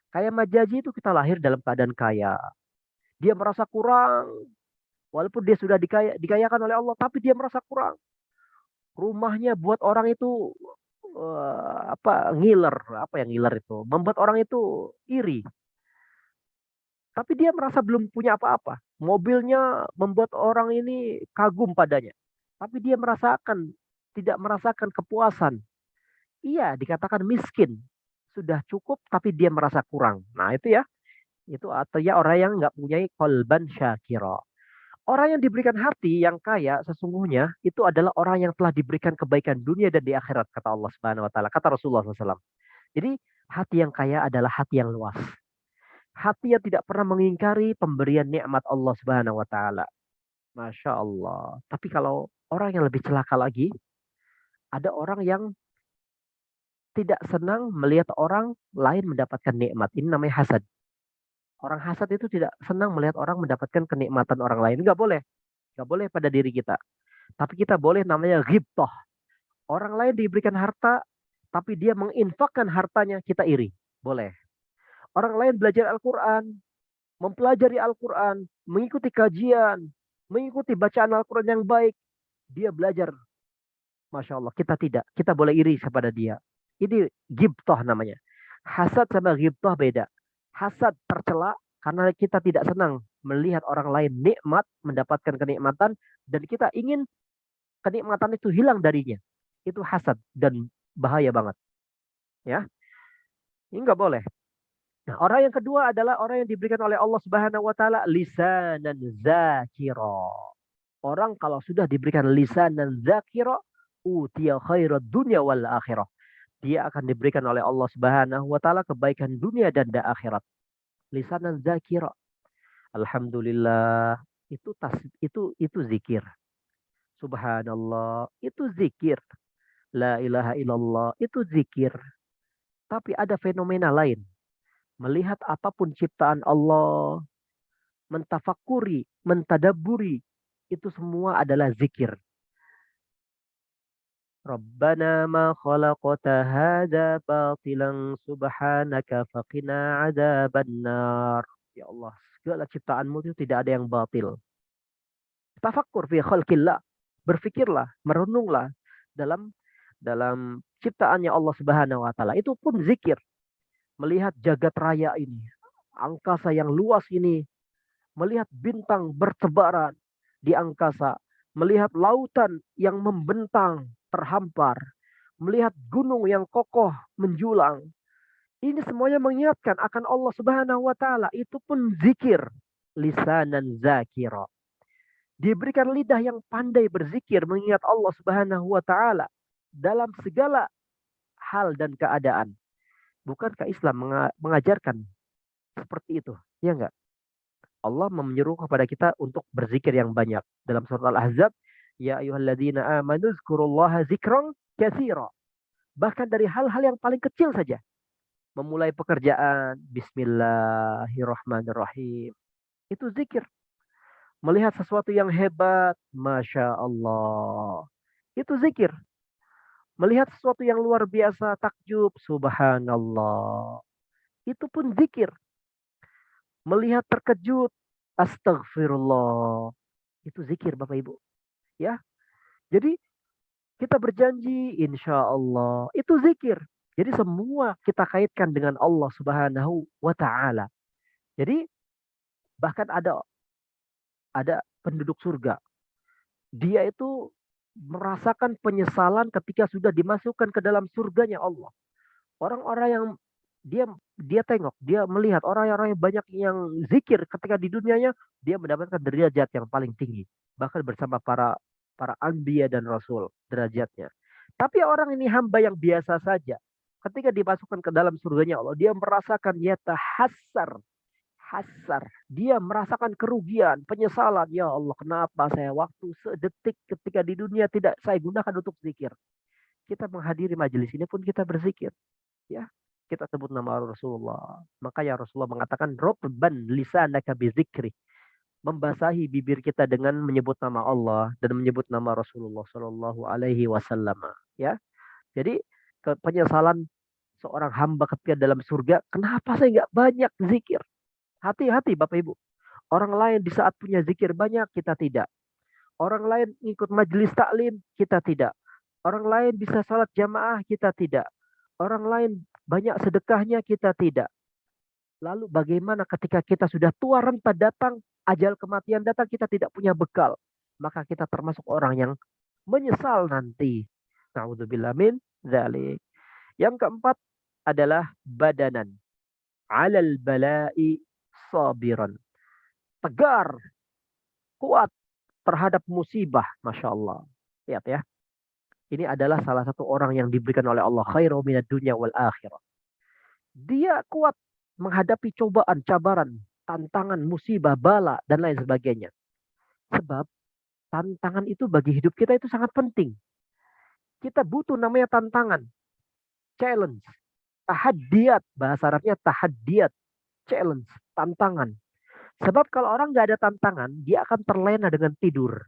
Kaya majazi itu kita lahir dalam keadaan kaya. Dia merasa kurang. Walaupun dia sudah dikayakan oleh Allah. Tapi dia merasa kurang. Rumahnya buat orang itu ngiler, apa yang ngiler itu, membuat orang itu iri. Tapi dia merasa belum punya apa-apa. Mobilnya membuat orang ini kagum padanya. Tapi dia tidak merasakan kepuasan. Iya, dikatakan miskin. Sudah cukup tapi dia merasa kurang. Nah, itu ya. Itu artinya orang yang nggak punya qalban syakira. Orang yang diberikan hati yang kaya sesungguhnya itu adalah orang yang telah diberikan kebaikan dunia dan di akhirat kata Allah Subhanahu wa taala, kata Rasulullah SAW. Jadi hati yang kaya adalah hati yang luas. Hati yang tidak pernah mengingkari pemberian nikmat Allah Subhanahu wa taala. Masya Allah. Tapi kalau orang yang lebih celaka lagi, ada orang yang tidak senang melihat orang lain mendapatkan nikmat. Ini namanya hasad. Orang hasad itu tidak senang melihat orang mendapatkan kenikmatan orang lain. Enggak boleh. Enggak boleh pada diri kita. Tapi kita boleh namanya ghibtah. Orang lain diberikan harta, tapi dia menginfakkan hartanya, kita iri. Boleh. Orang lain belajar Al-Quran, mempelajari Al-Quran, mengikuti kajian, mengikuti bacaan Al-Quran yang baik. Dia belajar. Masya Allah, kita tidak. Kita boleh iri kepada dia. Ini ghibtah namanya. Hasad sama ghibtah beda. Hasad tercela karena kita tidak senang melihat orang lain nikmat, mendapatkan kenikmatan, dan kita ingin kenikmatan itu hilang darinya. Itu hasad dan bahaya banget. Ya, ini nggak boleh. Nah, orang yang kedua adalah orang yang diberikan oleh Allah Subhanahu wa taala lisanan zakira. Orang kalau sudah diberikan lisanan zakira, utiya khairad dunya wal akhirah. Dia akan diberikan oleh Allah Subhanahu wa taala kebaikan dunia dan di akhirat. Lisanan zakira. Alhamdulillah, itu zikir. Subhanallah, itu zikir. La ilaha illallah, itu zikir. Tapi ada fenomena lain. Melihat apapun ciptaan Allah, mentafakuri, mentadaburi, itu semua adalah zikir. Rabbana ma khalaqta hadza batilan subhanaka faqina adzabannar. Ya Allah, segala ciptaanmu itu tidak ada yang batil. Tafakkur fi khalqillah. Berfikirlah, merenunglah dalam dalam ciptaannya Allah Subhanahu wa taala. Itu pun zikir. Melihat jagat raya ini, angkasa yang luas ini, melihat bintang bertebaran di angkasa, melihat lautan yang membentang, terhampar, melihat gunung yang kokoh menjulang. Ini semuanya mengingatkan akan Allah Subhanahu wa taala. Itu pun zikir, lisanan zakira. Diberikan lidah yang pandai berzikir mengingat Allah Subhanahu wa taala dalam segala hal dan keadaan. Bukankah Islam mengajarkan seperti itu? Ya enggak? Allah menyuruh kepada kita untuk berzikir yang banyak. Dalam surat Al-Ahzab, ya ayyuhalladzina amanu dzkurullaha dzikran katsira. Bahkan dari hal-hal yang paling kecil saja. Memulai pekerjaan, bismillahirrahmanirrahim. Itu zikir. Melihat sesuatu yang hebat, Masya Allah. Itu zikir. Melihat sesuatu yang luar biasa, takjub, subhanallah. Itu pun zikir. Melihat terkejut, astagfirullah. Itu zikir Bapak Ibu. Ya, jadi kita berjanji insya Allah. Itu zikir. Jadi semua kita kaitkan dengan Allah subhanahu wa ta'ala. Jadi bahkan ada penduduk surga. Dia itu merasakan penyesalan ketika sudah dimasukkan ke dalam surganya Allah. Orang-orang yang dia dia tengok, dia melihat orang-orang yang banyak yang zikir ketika di dunianya, dia mendapatkan derajat yang paling tinggi. Bahkan bersama para para anbiya dan rasul derajatnya. Tapi orang ini hamba yang biasa saja. Ketika dimasukkan ke dalam surganya Allah, dia merasakan yatahassar, hasar. Dia merasakan kerugian, penyesalan. Ya Allah, kenapa saya waktu sedetik ketika di dunia tidak saya gunakan untuk zikir. Kita menghadiri majelis ini pun kita berzikir. Ya, kita sebut nama Rasulullah. Makanya Rasulullah mengatakan, Robban lisanaka bizikri. Membasahi bibir kita dengan menyebut nama Allah dan menyebut nama Rasulullah Shallallahu Alaihi Wasallam. Ya, jadi penyesalan seorang hamba ketika dalam surga, kenapa saya nggak banyak zikir? Hati-hati Bapak Ibu. Orang lain di saat punya zikir banyak, kita tidak. Orang lain ikut majelis taklim, kita tidak. Orang lain bisa salat jamaah, kita tidak. Orang lain banyak sedekahnya, kita tidak. Lalu bagaimana ketika kita sudah tua renta datang, ajal kematian datang, kita tidak punya bekal. Maka kita termasuk orang yang menyesal nanti. Na'udzubillah min dzalik. Yang keempat adalah badanan. Alal bala'i sabiran. Tegar, kuat terhadap musibah. Masya Allah. Lihat ya. Ini adalah salah satu orang yang diberikan oleh Allah khairu minad dunya wal akhirah. Dia kuat menghadapi cobaan, cabaran, tantangan, musibah, bala, dan lain sebagainya. Sebab tantangan itu bagi hidup kita itu sangat penting. Kita butuh namanya tantangan, challenge, tahaddiat. Bahasa Arabnya tahaddiat, challenge, tantangan. Sebab kalau orang nggak ada tantangan, dia akan terlena dengan tidur.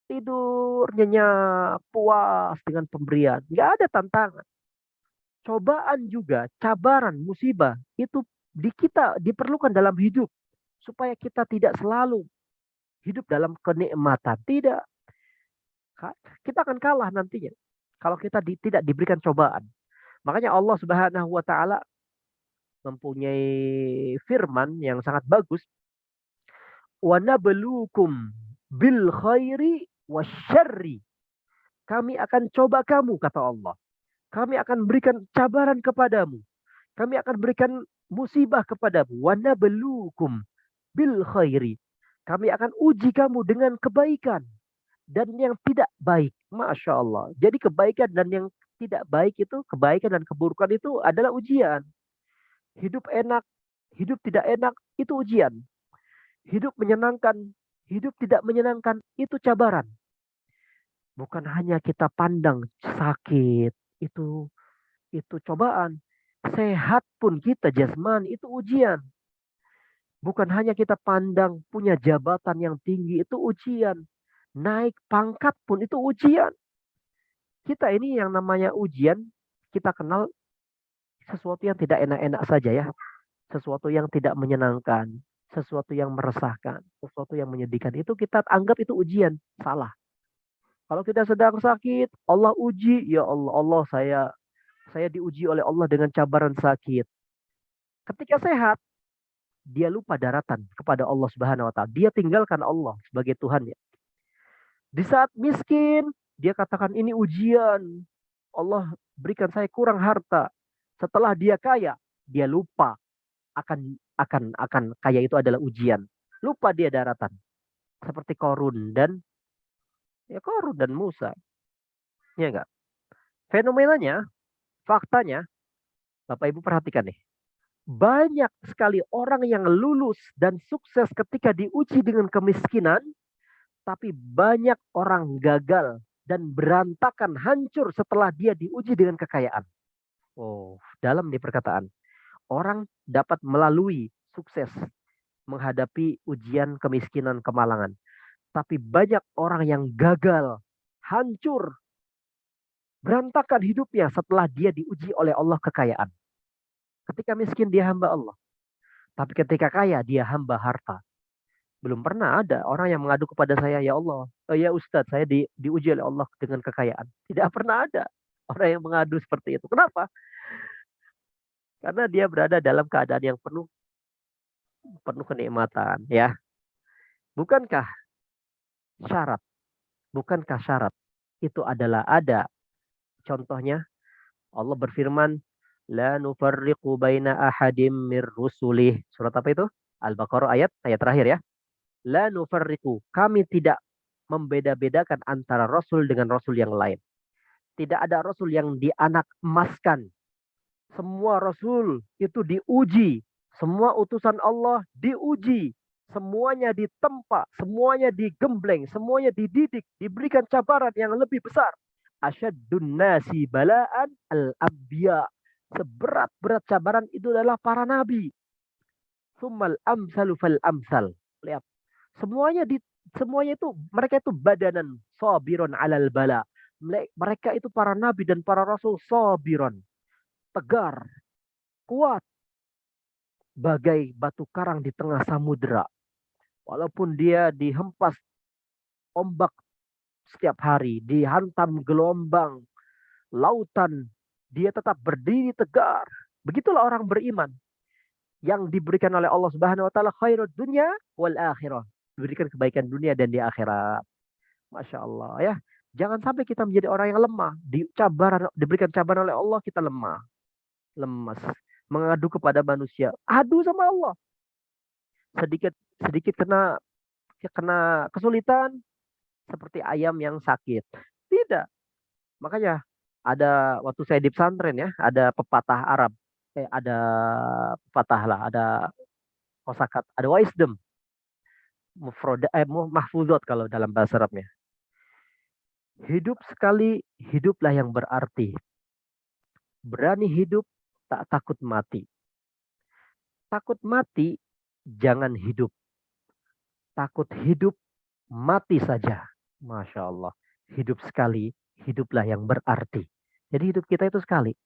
Tidur nyenyak, puas dengan pemberian. Nggak ada tantangan. Cobaan juga, cabaran, musibah, itu di kita diperlukan dalam hidup. Supaya kita tidak selalu hidup dalam kenikmatan. Tidak. Kita akan kalah nantinya. Kalau kita tidak diberikan cobaan. Makanya Allah Subhanahu wa Ta'ala mempunyai firman yang sangat bagus. Wa nabluukum bil khairi wasyarri. Kami akan coba kamu, kata Allah. Kami akan berikan cabaran kepadamu. Kami akan berikan musibah kepadamu. Wa nabluukum bil khairi. Kami akan uji kamu dengan kebaikan dan yang tidak baik. Masya Allah. Jadi kebaikan dan yang tidak baik itu, kebaikan dan keburukan itu adalah ujian. Hidup enak, hidup tidak enak, itu ujian. Hidup menyenangkan, hidup tidak menyenangkan, itu cabaran. Bukan hanya kita pandang sakit, itu cobaan. Sehat pun kita jasmani, itu ujian. Bukan hanya kita pandang punya jabatan yang tinggi, itu ujian. Naik pangkat pun itu ujian. Kita ini yang namanya ujian, kita kenal sesuatu yang tidak enak-enak saja ya. Sesuatu yang tidak menyenangkan, sesuatu yang meresahkan, sesuatu yang menyedihkan. Itu kita anggap itu ujian. Salah. Kalau kita sedang sakit, Allah uji, ya Allah, saya diuji oleh Allah dengan cabaran sakit. Ketika sehat, dia lupa daratan kepada Allah Subhanahu wa Ta'ala. Dia tinggalkan Allah sebagai Tuhannya. Di saat miskin, dia katakan ini ujian. Allah berikan saya kurang harta. Setelah dia kaya, dia lupa akan kaya itu adalah ujian. Lupa dia daratan. Seperti Korun dan Musa. Ya enggak? Fenomenanya, faktanya, Bapak Ibu perhatikan nih. Banyak sekali orang yang lulus dan sukses ketika diuji dengan kemiskinan, tapi banyak orang gagal dan berantakan hancur setelah dia diuji dengan kekayaan. Oh, dalam di perkataan. Orang dapat melalui sukses menghadapi ujian kemiskinan kemalangan. Tapi banyak orang yang gagal, hancur Berantakan hidupnya setelah dia diuji oleh Allah kekayaan. Ketika miskin dia hamba Allah. Tapi ketika kaya dia hamba harta. Belum pernah ada orang yang mengadu kepada saya, ya Allah, ya Ustadz, saya diuji oleh Allah dengan kekayaan. Tidak pernah ada orang yang mengadu seperti itu. Kenapa? Karena dia berada dalam keadaan yang penuh penuh kenikmatan, ya. Bukankah syarat? Bukankah syarat itu adalah ada contohnya? Allah berfirman, la nufarriqu baina ahadim mir rusulih. Surat apa itu? Al-Baqarah ayat terakhir ya. La nufarriqu, kami tidak membeda-bedakan antara rasul dengan rasul yang lain. Tidak ada rasul yang dianak emaskan. Semua rasul itu diuji. Semua utusan Allah diuji. Semuanya ditempa, semuanya digembleng, semuanya dididik, diberikan cabaran yang lebih besar. Asyaddun nasi balaan al-anbiya. Seberat-berat cabaran itu adalah para nabi. Summal amsalu fal amsal. Lihat. Semuanya di semuanya itu mereka itu badanan sabiron alal bala. Mereka itu para nabi dan para rasul sabiron, tegar, kuat, bagai batu karang di tengah samudera. Walaupun dia dihempas ombak setiap hari, dihantam gelombang, lautan, dia tetap berdiri tegar. Begitulah orang beriman yang diberikan oleh Allah Subhanahu wa taala khairud dunya wal akhirah. Diberikan kebaikan dunia dan di akhirat. Masya Allah ya. Jangan sampai kita menjadi orang yang lemah. Diberikan cabaran oleh Allah, kita lemah. Lemas. Mengadu kepada manusia. Adu sama Allah. Sedikit sedikit kena kena kesulitan, seperti ayam yang sakit. Tidak. Makanya ada waktu saya di pesantren ya, ada pepatah Arab. Ada pepatah lah, ada kosakata, ada wisdom. Mahfuzat kalau dalam bahasa Arabnya. Hidup sekali, hiduplah yang berarti. Berani hidup, tak takut mati. Takut mati, jangan hidup. Takut hidup, mati saja. Masya Allah. Hidup sekali, hiduplah yang berarti. Jadi hidup kita itu sekali.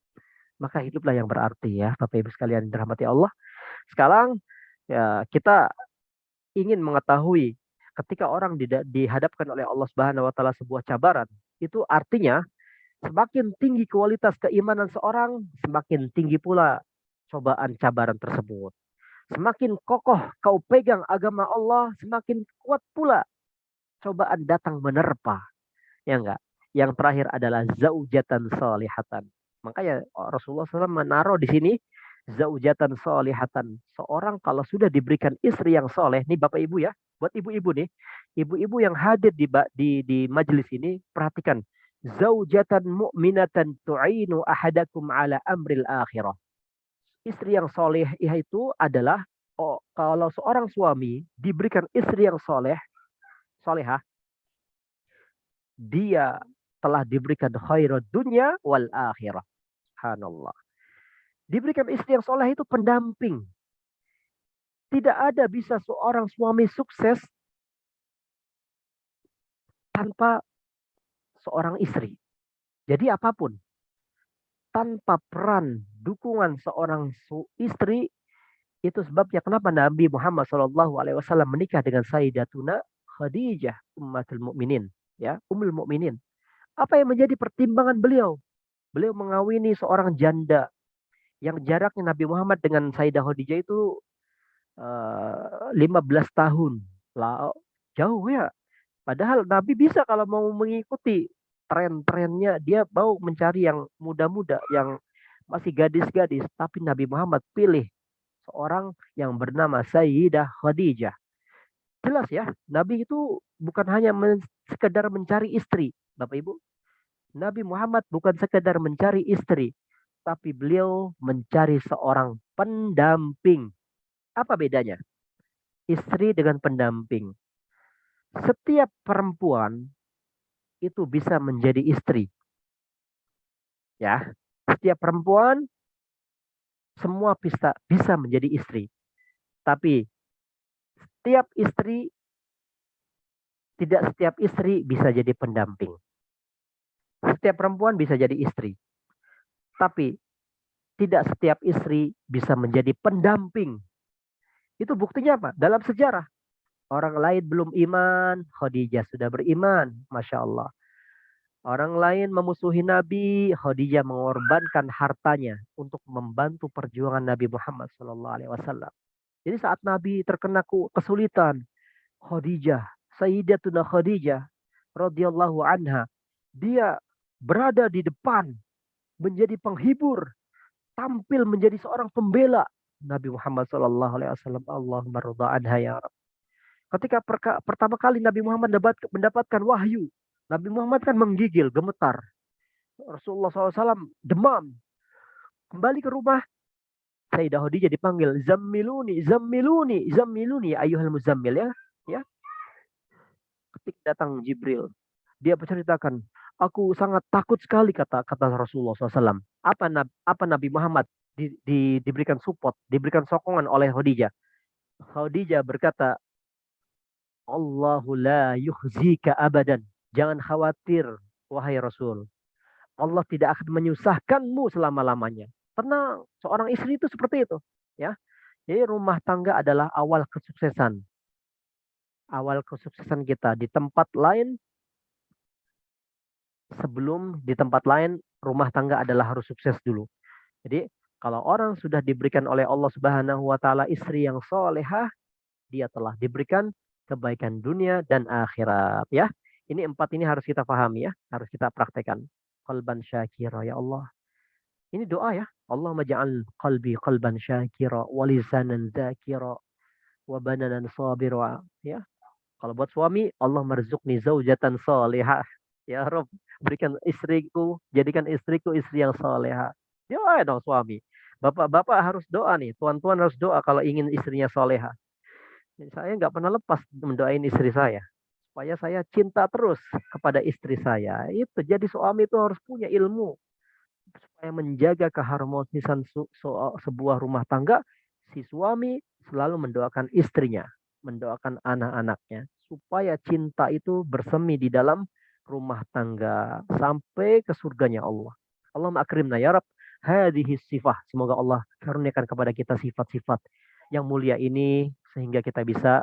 Maka hiduplah yang berarti ya. Bapak Ibu sekalian dirahmati Allah. Sekarang ya, kita ingin mengetahui ketika orang dihadapkan oleh Allah Subhanahu wa taala sebuah cabaran, itu artinya semakin tinggi kualitas keimanan seorang, semakin tinggi pula cobaan cabaran tersebut. Semakin kokoh kau pegang agama Allah, semakin kuat pula cobaan datang menerpa. Ya enggak? Yang terakhir adalah zaujatan salihatan. Makanya Rasulullah SAW menaruh di sini zaujatan salihatan. Seorang kalau sudah diberikan istri yang soleh, nih Bapak Ibu ya, buat ibu-ibu nih, ibu-ibu yang hadir di majelis ini, perhatikan. Zaujatan mu'minatan tu'inu ahadakum ala amril akhirah. Istri yang soleh itu adalah, kalau seorang suami diberikan istri yang solehah, dia telah diberikan khairud dunya wal akhirah. Subhanallah. Diberikan istri yang soleh itu pendamping. Tidak ada bisa seorang suami sukses tanpa seorang istri. Jadi apapun, tanpa peran dukungan seorang istri, itu sebabnya kenapa Nabi Muhammad SAW menikah dengan Sayyidatuna Khadijah Ummatul Mukminin, ya, Ummul Mukminin. Apa yang menjadi pertimbangan beliau? Beliau mengawini seorang janda yang jaraknya Nabi Muhammad dengan Sayyidah Khadijah itu 15 tahun. Lah, jauh ya. Padahal Nabi bisa kalau mau mengikuti tren-trennya, dia mau mencari yang muda-muda, yang masih gadis-gadis. Tapi Nabi Muhammad pilih seorang yang bernama Sayyidah Khadijah. Jelas ya, Nabi itu bukan hanya sekedar mencari istri, Bapak Ibu. Nabi Muhammad bukan sekedar mencari istri, tapi beliau mencari seorang pendamping. Apa bedanya? Istri dengan pendamping. Setiap perempuan itu bisa menjadi istri. Ya, setiap perempuan semua bisa menjadi istri. Tapi tidak setiap istri bisa jadi pendamping. Setiap perempuan bisa jadi istri, tapi tidak setiap istri bisa menjadi pendamping. Itu buktinya apa? Dalam sejarah. Orang lain belum iman, Khadijah sudah beriman. Masya Allah. Orang lain memusuhi Nabi, Khadijah mengorbankan hartanya untuk membantu perjuangan Nabi Muhammad SAW. Jadi saat Nabi terkena kesulitan, Khadijah, Sayyidatuna Khadijah radhiyallahu anha, dia berada di depan menjadi penghibur, tampil menjadi seorang pembela Nabi Muhammad SAW. Allahumma rudha anha ya Rabb. Ketika pertama kali Nabi Muhammad mendapatkan wahyu, Nabi Muhammad kan menggigil, gemetar. Rasulullah SAW demam. Kembali ke rumah, Sayyidah Khadijah dipanggil, Zammiluni, Zammiluni, Zammiluni, ayuhal muzammil ya. Ya, ketika datang Jibril, dia berceritakan, aku sangat takut sekali kata Rasulullah SAW. Apa Nabi Muhammad diberikan support, diberikan sokongan oleh Khadijah. Khadijah berkata, Allahu la yukhzika abadan. Jangan khawatir, wahai Rasul. Allah tidak akan menyusahkanmu selama-lamanya. Tenang, seorang istri itu seperti itu. Ya, jadi rumah tangga adalah awal kesuksesan. Awal kesuksesan kita di tempat lain, sebelum di tempat lain rumah tangga adalah harus sukses dulu. Jadi kalau orang sudah diberikan oleh Allah Subhanahu wa taala istri yang solehah, dia telah diberikan kebaikan dunia dan akhirat ya. Ini 4 ini harus kita pahami ya, harus kita praktekkan. Qalban syakira ya Allah. Ini doa ya. Allahumma ja'al qalbi qalban syakira wa lisanan dzakira wa badanan sabira ya. Kalau buat suami, Allah marzuqni zaujatan salihah. Ya Rob, berikan istriku, jadikan istriku istri yang salihah. Doa dong suami. Bapak-bapak harus doa nih, tuan-tuan harus doa kalau ingin istrinya salihah. Saya nggak pernah lepas mendoain istri saya. Supaya saya cinta terus kepada istri saya. Itu jadi suami itu harus punya ilmu. Supaya menjaga keharmonisan sebuah rumah tangga, si suami selalu mendoakan istrinya, mendoakan anak-anaknya, supaya cinta itu bersemi di dalam rumah tangga sampai ke surganya Allah. Allahumma akrimna ya Rabb hadhihi sifah. Semoga Allah karuniakan kepada kita sifat-sifat yang mulia ini sehingga kita bisa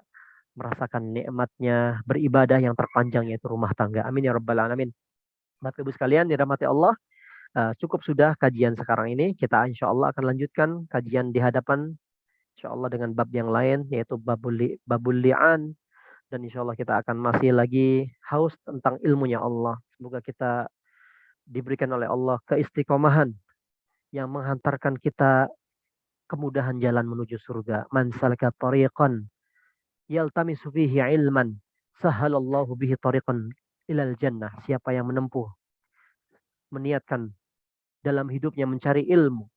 merasakan nikmatnya beribadah yang terpanjang yaitu rumah tangga. Amin ya rabbal alamin. Bapak Ibu sekalian dirahmati Allah, cukup sudah kajian sekarang ini. Kita insya Allah akan lanjutkan kajian di hadapan insya Allah dengan bab yang lain yaitu babul li'an, dan insya Allah kita akan masih lagi haus tentang ilmunya Allah. Semoga kita diberikan oleh Allah keistiqomahan yang menghantarkan kita kemudahan jalan menuju surga. Man salaka tariqan yaltamisu fihi ilman sahalallahu bihi tariqan ilal jannah. Siapa yang menempuh, meniatkan dalam hidupnya mencari ilmu,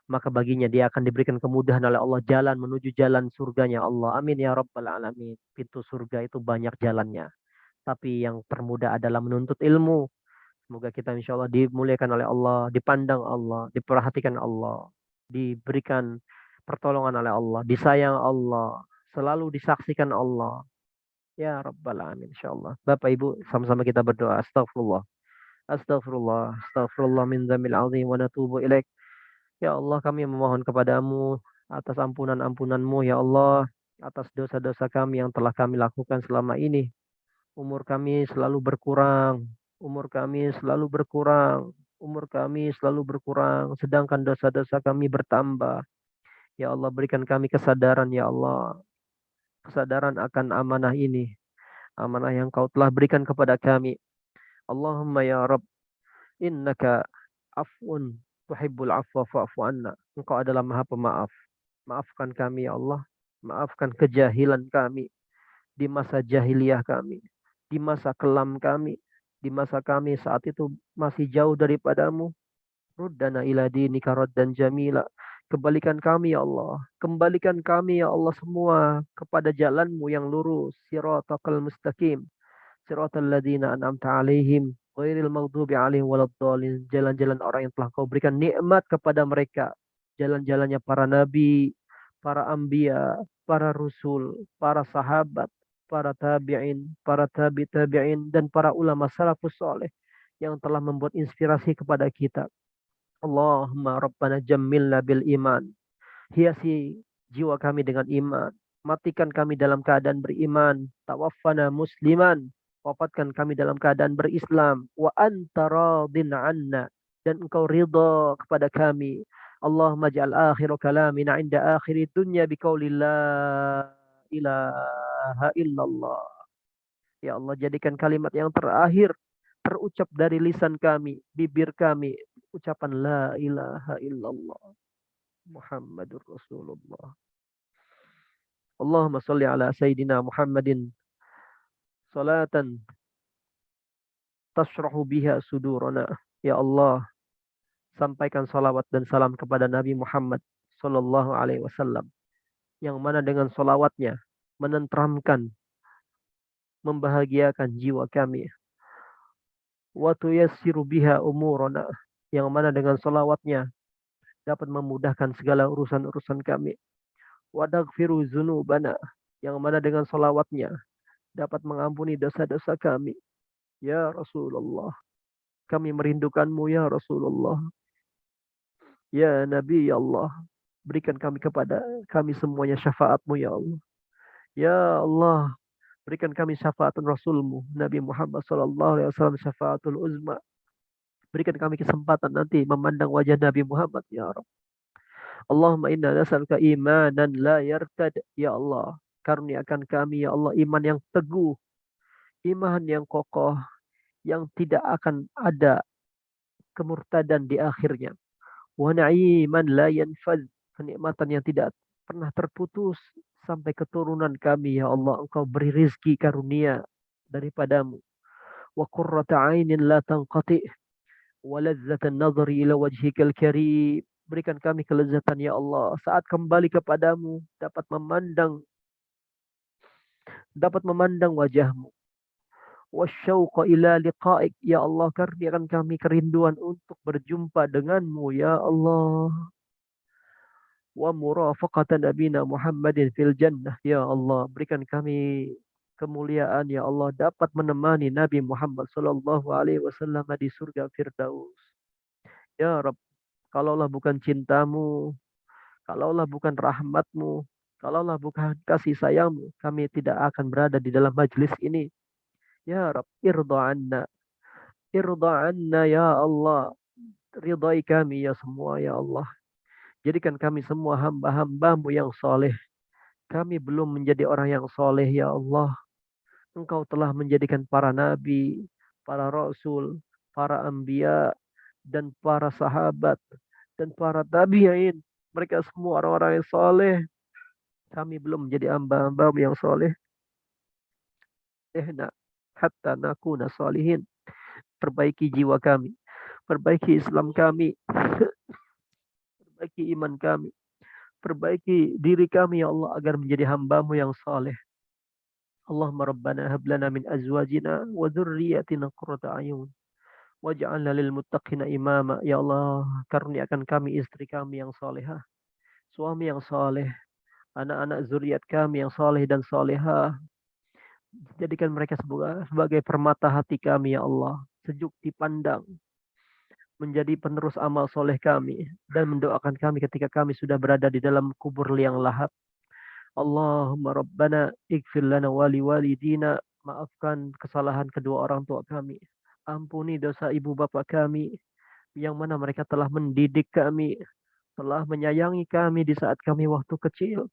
maka baginya dia akan diberikan kemudahan oleh Allah jalan menuju jalan surganya Allah. Amin ya rabbal alamin. Pintu surga itu banyak jalannya, tapi yang termudah adalah menuntut ilmu. Semoga kita insya Allah dimuliakan oleh Allah, dipandang Allah, diperhatikan Allah, diberikan pertolongan oleh Allah, disayang Allah, selalu disaksikan Allah. Ya Rabbal Alamin insyaAllah. Bapak Ibu sama-sama kita berdoa. Astagfirullah. Astagfirullah. Astagfirullah min dzamil azim wa natubu ilaik. Ya Allah kami memohon kepadamu atas ampunan-ampunanmu ya Allah. Atas dosa-dosa kami yang telah kami lakukan selama ini. Umur kami selalu berkurang. Umur kami selalu berkurang. Umur kami selalu berkurang. Sedangkan dosa-dosa kami bertambah. Ya Allah berikan kami kesadaran ya Allah. Kesadaran akan amanah ini. Amanah yang kau telah berikan kepada kami. Allahumma ya Rabb. Innaka afun tuhibbul afwa fa'fu anna. Engkau adalah maha pemaaf. Maafkan kami ya Allah. Maafkan kejahilan kami. Di masa jahiliyah kami. Di masa kelam kami. Di masa kami saat itu masih jauh daripadamu. Ruddana ila dinika raddan jamila. Kembalikan kami ya Allah. Kembalikan kami ya Allah semua kepada jalanmu yang lurus. Siratal mustaqim. Siratal ladzina an'amta alaihim. Ghairil maghdubi alaihim waladdallin. Jalan-jalan orang yang telah kau berikan nikmat kepada mereka. Jalan-jalannya para nabi, para anbiya, para rasul, para sahabat, para tabi'in, para tabi'in, dan para ulama salafus soleh yang telah membuat inspirasi kepada kita. Allahumma rabbana jammilna bil iman. Hiasi jiwa kami dengan iman. Matikan kami dalam keadaan beriman. Tawaffana musliman. Wafatkan kami dalam keadaan berislam. Wa anta radin anna. Dan engkau ridha kepada kami. Allahumma ja'al akhiru kalamina inda akhiri dunya biqauli la ilaha illallah. Ya Allah, jadikan kalimat yang terakhir terucap dari lisan kami, bibir kami, ucapan la ilaha illallah Muhammadur Rasulullah. Allahumma salli ala Sayyidina Muhammadin salatan tashrahu biha sudurana. Ya Allah, sampaikan salawat dan salam kepada Nabi Muhammad sallallahu alaihi wasallam yang mana dengan salawatnya menenteramkan, membahagiakan jiwa kami. Wa tuyassiru biha umurana, yang mana dengan salawatnya dapat memudahkan segala urusan-urusan kami. Wa taghfiru dzunubana, yang mana dengan salawatnya dapat mengampuni dosa-dosa kami. Ya Rasulullah, kami merindukanmu ya Rasulullah. Ya Nabi ya Allah, berikan kepada kami semuanya syafaatmu ya Allah. Ya Allah, berikan kami syafaatan Rasulmu Nabi Muhammad sallallahu alaihi wasallam, syafaatul uzma. Berikan kami kesempatan nanti memandang wajah Nabi Muhammad ya Rabb. Allahumma inna nas'aluka imanan la yartad. Ya Allah, karuniakan kami ya Allah iman yang teguh, iman yang kokoh, yang tidak akan ada kemurtadan di akhirnya. Wa na'iman la yanfad, kenikmatan yang tidak pernah terputus sampai keturunan kami ya Allah. Engkau beri rizki karunia daripadamu. Wa qurrata 'ainin la tanqati wa ladzatan nadhri ila wajhikal karim. Berikan kami kelezatan ya Allah saat kembali kepadamu, dapat memandang wajahmu. Wasyauqa ila liqa'ik, ya Allah, karuniakan kami kerinduan untuk berjumpa denganmu ya Allah. Wa murafaqata nabina Muhammadin fil jannah, ya Allah, berikan kami kemuliaan ya Allah dapat menemani Nabi Muhammad sallallahu alaihi wasallam di surga Firdaus. Ya Rabb, kalaulah bukan cintamu, kalaulah bukan rahmatmu, kalaulah bukan kasih sayangmu, kami tidak akan berada di dalam majlis ini. Ya Rabb, irda anna ya Allah. Ridai kami ya semua ya Allah. Jadikan kami semua hamba-hambamu yang soleh. Kami belum menjadi orang yang soleh ya Allah. Engkau telah menjadikan para nabi, para rasul, para anbiya, dan para sahabat, dan para tabi'in. Mereka semua orang-orang yang soleh. Kami belum menjadi hamba-hambamu yang soleh. Ehna hatta nakuna solihin. Perbaiki jiwa kami. Perbaiki Islam kami. Perbaiki iman kami. Perbaiki diri kami ya Allah agar menjadi hamba-Mu yang saleh. Allahumma rabbana hab lana min azwajina wa dzurriyyatina qurrata a'yun waj'alna lil muttaqina imama. Ya Allah, karuniakan kami istri kami yang salehah, suami yang saleh, anak-anak zuriat kami yang saleh dan salehah. Jadikan mereka sebagai permata hati kami ya Allah, sejuk dipandang, menjadi penerus amal soleh kami, dan mendoakan kami ketika kami sudah berada di dalam kubur liang lahat. Allahumma rabbana ighfir lana wali walidina, maafkan kesalahan kedua orang tua kami. Ampuni dosa ibu bapak kami, yang mana mereka telah mendidik kami, telah menyayangi kami di saat kami waktu kecil.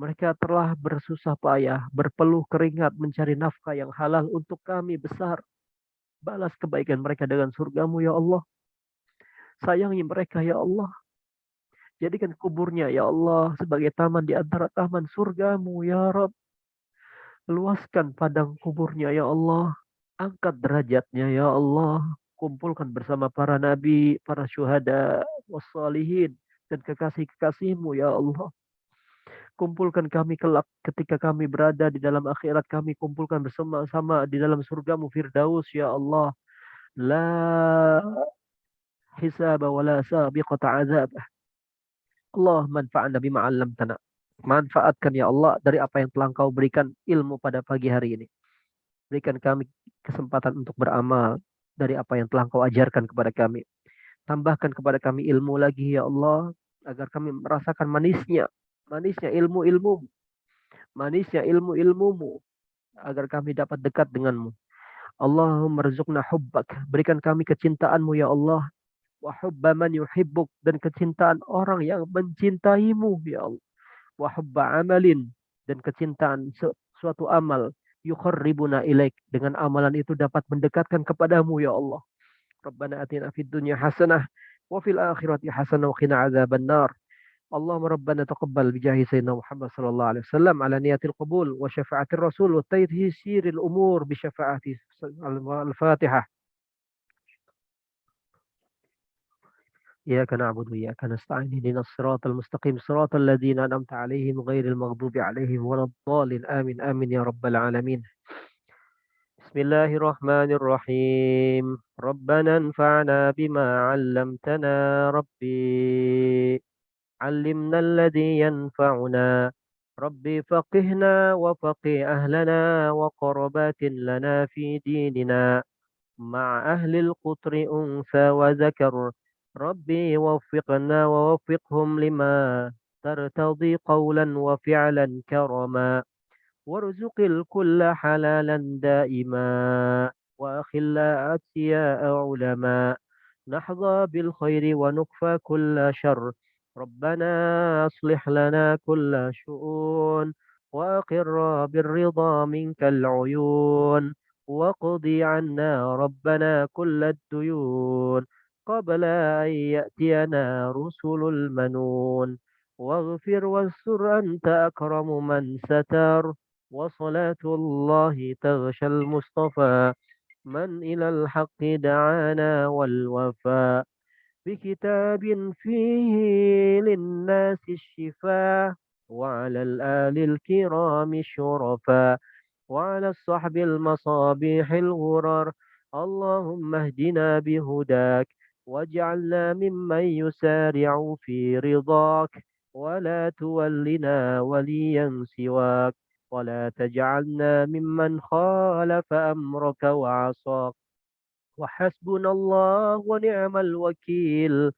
Mereka telah bersusah payah, berpeluh keringat mencari nafkah yang halal untuk kami besar. Balas kebaikan mereka dengan surgamu ya Allah. Sayangi mereka ya Allah. Jadikan kuburnya ya Allah sebagai taman di antara taman surgamu ya Rabb. Luaskan padang kuburnya ya Allah. Angkat derajatnya ya Allah. Kumpulkan bersama para nabi, para syuhada, wassalihin, dan kekasih-kekasihmu ya Allah. Kumpulkan kami kelak ketika kami berada di dalam akhirat, kami kumpulkan bersama-sama di dalam surgamu Firdaus ya Allah. La hisab wa la sabiqata azab. Allah manfa'na bima 'allamtana. Manfaatkan ya Allah dari apa yang telah Engkau berikan ilmu pada pagi hari ini. Berikan kami kesempatan untuk beramal dari apa yang telah Engkau ajarkan kepada kami. Tambahkan kepada kami ilmu lagi ya Allah, agar kami merasakan manisnya ilmu-ilmu, manisnya ilmu-ilmumu, agar kami dapat dekat denganmu. Allahumma rzuqna hubbak, berikan kami kecintaanmu ya Allah, wa hubba man yuhibbuk, dan kecintaan orang yang mencintaimu ya Allah, wa hubba amalin, dan kecintaan suatu amal, yukharribuna ilaik, dengan amalan itu dapat mendekatkan kepadamu ya Allah. Rabbana atina fid dunya hasanah wa fil akhirati hasanah wa qina adzabannar. اللهم ربنا تقبل بجاه سيدنا محمد صلى الله عليه وسلم على نية القبول وشفاعة الرسول وتيسير الأمور بشفاعة الفاتحة. إياك نعبد وإياك نستعين اهدنا الصراط المستقيم صراط الذين أنعمت عليهم غير المغضوب عليهم ولا الضالين آمين آمين يا رب العالمين. بسم الله الرحمن الرحيم. ربنا انفعنا بما علمتنا ربي علمنا الذي ينفعنا ربي فقهنا وفقه أهلنا وقربات لنا في ديننا مع أهل القطر أنثى وذكر ربي وفقنا ووفقهم لما ترتضي قولا وفعلا كرما وارزق الكل حلالا دائما وأخلاء أتقياء علما نحظى بالخير ونكفى كل شر ربنا أصلح لنا كل شؤون وأقر بالرضا منك العيون وقضي عنا ربنا كل الديون قبل أن يأتينا رسل المنون واغفر واستر أنت أكرم من ستر وصلاة الله تغشى المصطفى من إلى الحق دعانا والوفاء بكتاب فيه للناس الشفاء وعلى الآل الكرام الشرفاء وعلى الصحب المصابيح الغرر اللهم اهدنا بهداك واجعلنا ممن يسارع في رضاك ولا تولنا وليا سواك ولا تجعلنا ممن خالف أمرك وعصاك وحسبنا الله ونعم الوكيل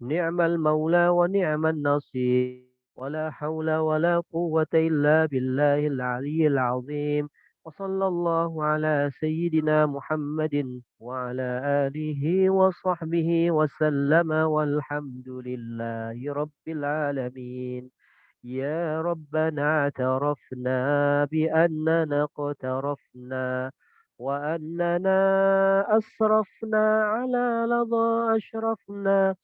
نعم المولى ونعم النصير ولا حول ولا قوة إلا بالله العلي العظيم وصلى الله على سيدنا محمد وعلى آله وصحبه وسلم والحمد لله رب العالمين. يا ربنا اعترفنا بأننا اقترفنا وأننا أسرفنا على لظى أشرفنا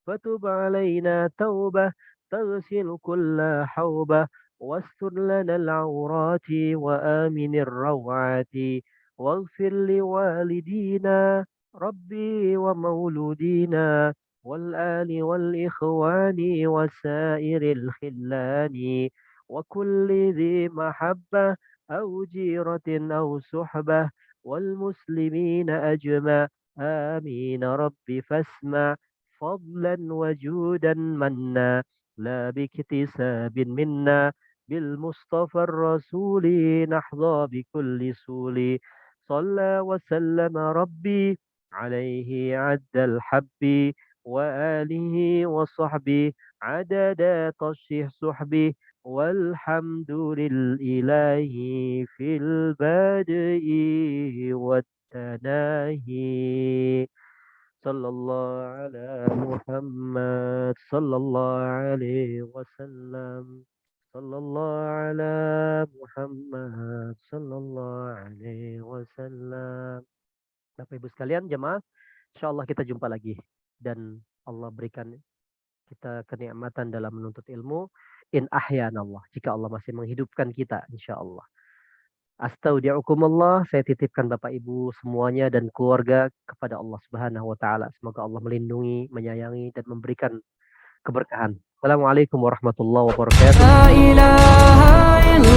فتب علينا توبة تغسل كل حوبة واستر لنا العورات وآمن الروعات واغفر لوالدينا ربي ومولودينا والآل والإخوان وسائر الخلان وكل ذي محبة أو جيرة أو صحبة والمسلمين أجمع آمين رب فاسمع فضلا وجودا منا لا باكتساب منا بالمصطفى الرسول نحظى بكل سول صلى وسلم ربي عليه عد الحب وآله وصحبه عدد ترشيح صحبه والحمد لله في البدء والتناهي صلى الله على محمد صلى الله عليه وسلم صلى الله على Muhammad sallallahu alaihi wasallam. Bapak Ibu sekalian jemaah, insyaallah kita jumpa lagi dan Allah berikan kita kenikmatan dalam menuntut ilmu in ahyanallah, jika Allah masih menghidupkan kita insyaallah. Astaudiukumullah, saya titipkan Bapak Ibu semuanya dan keluarga kepada Allah Subhanahu wa taala. Semoga Allah melindungi, menyayangi dan memberikan keberkahan. Assalamualaikum warahmatullahi wabarakatuh. لا إله إلا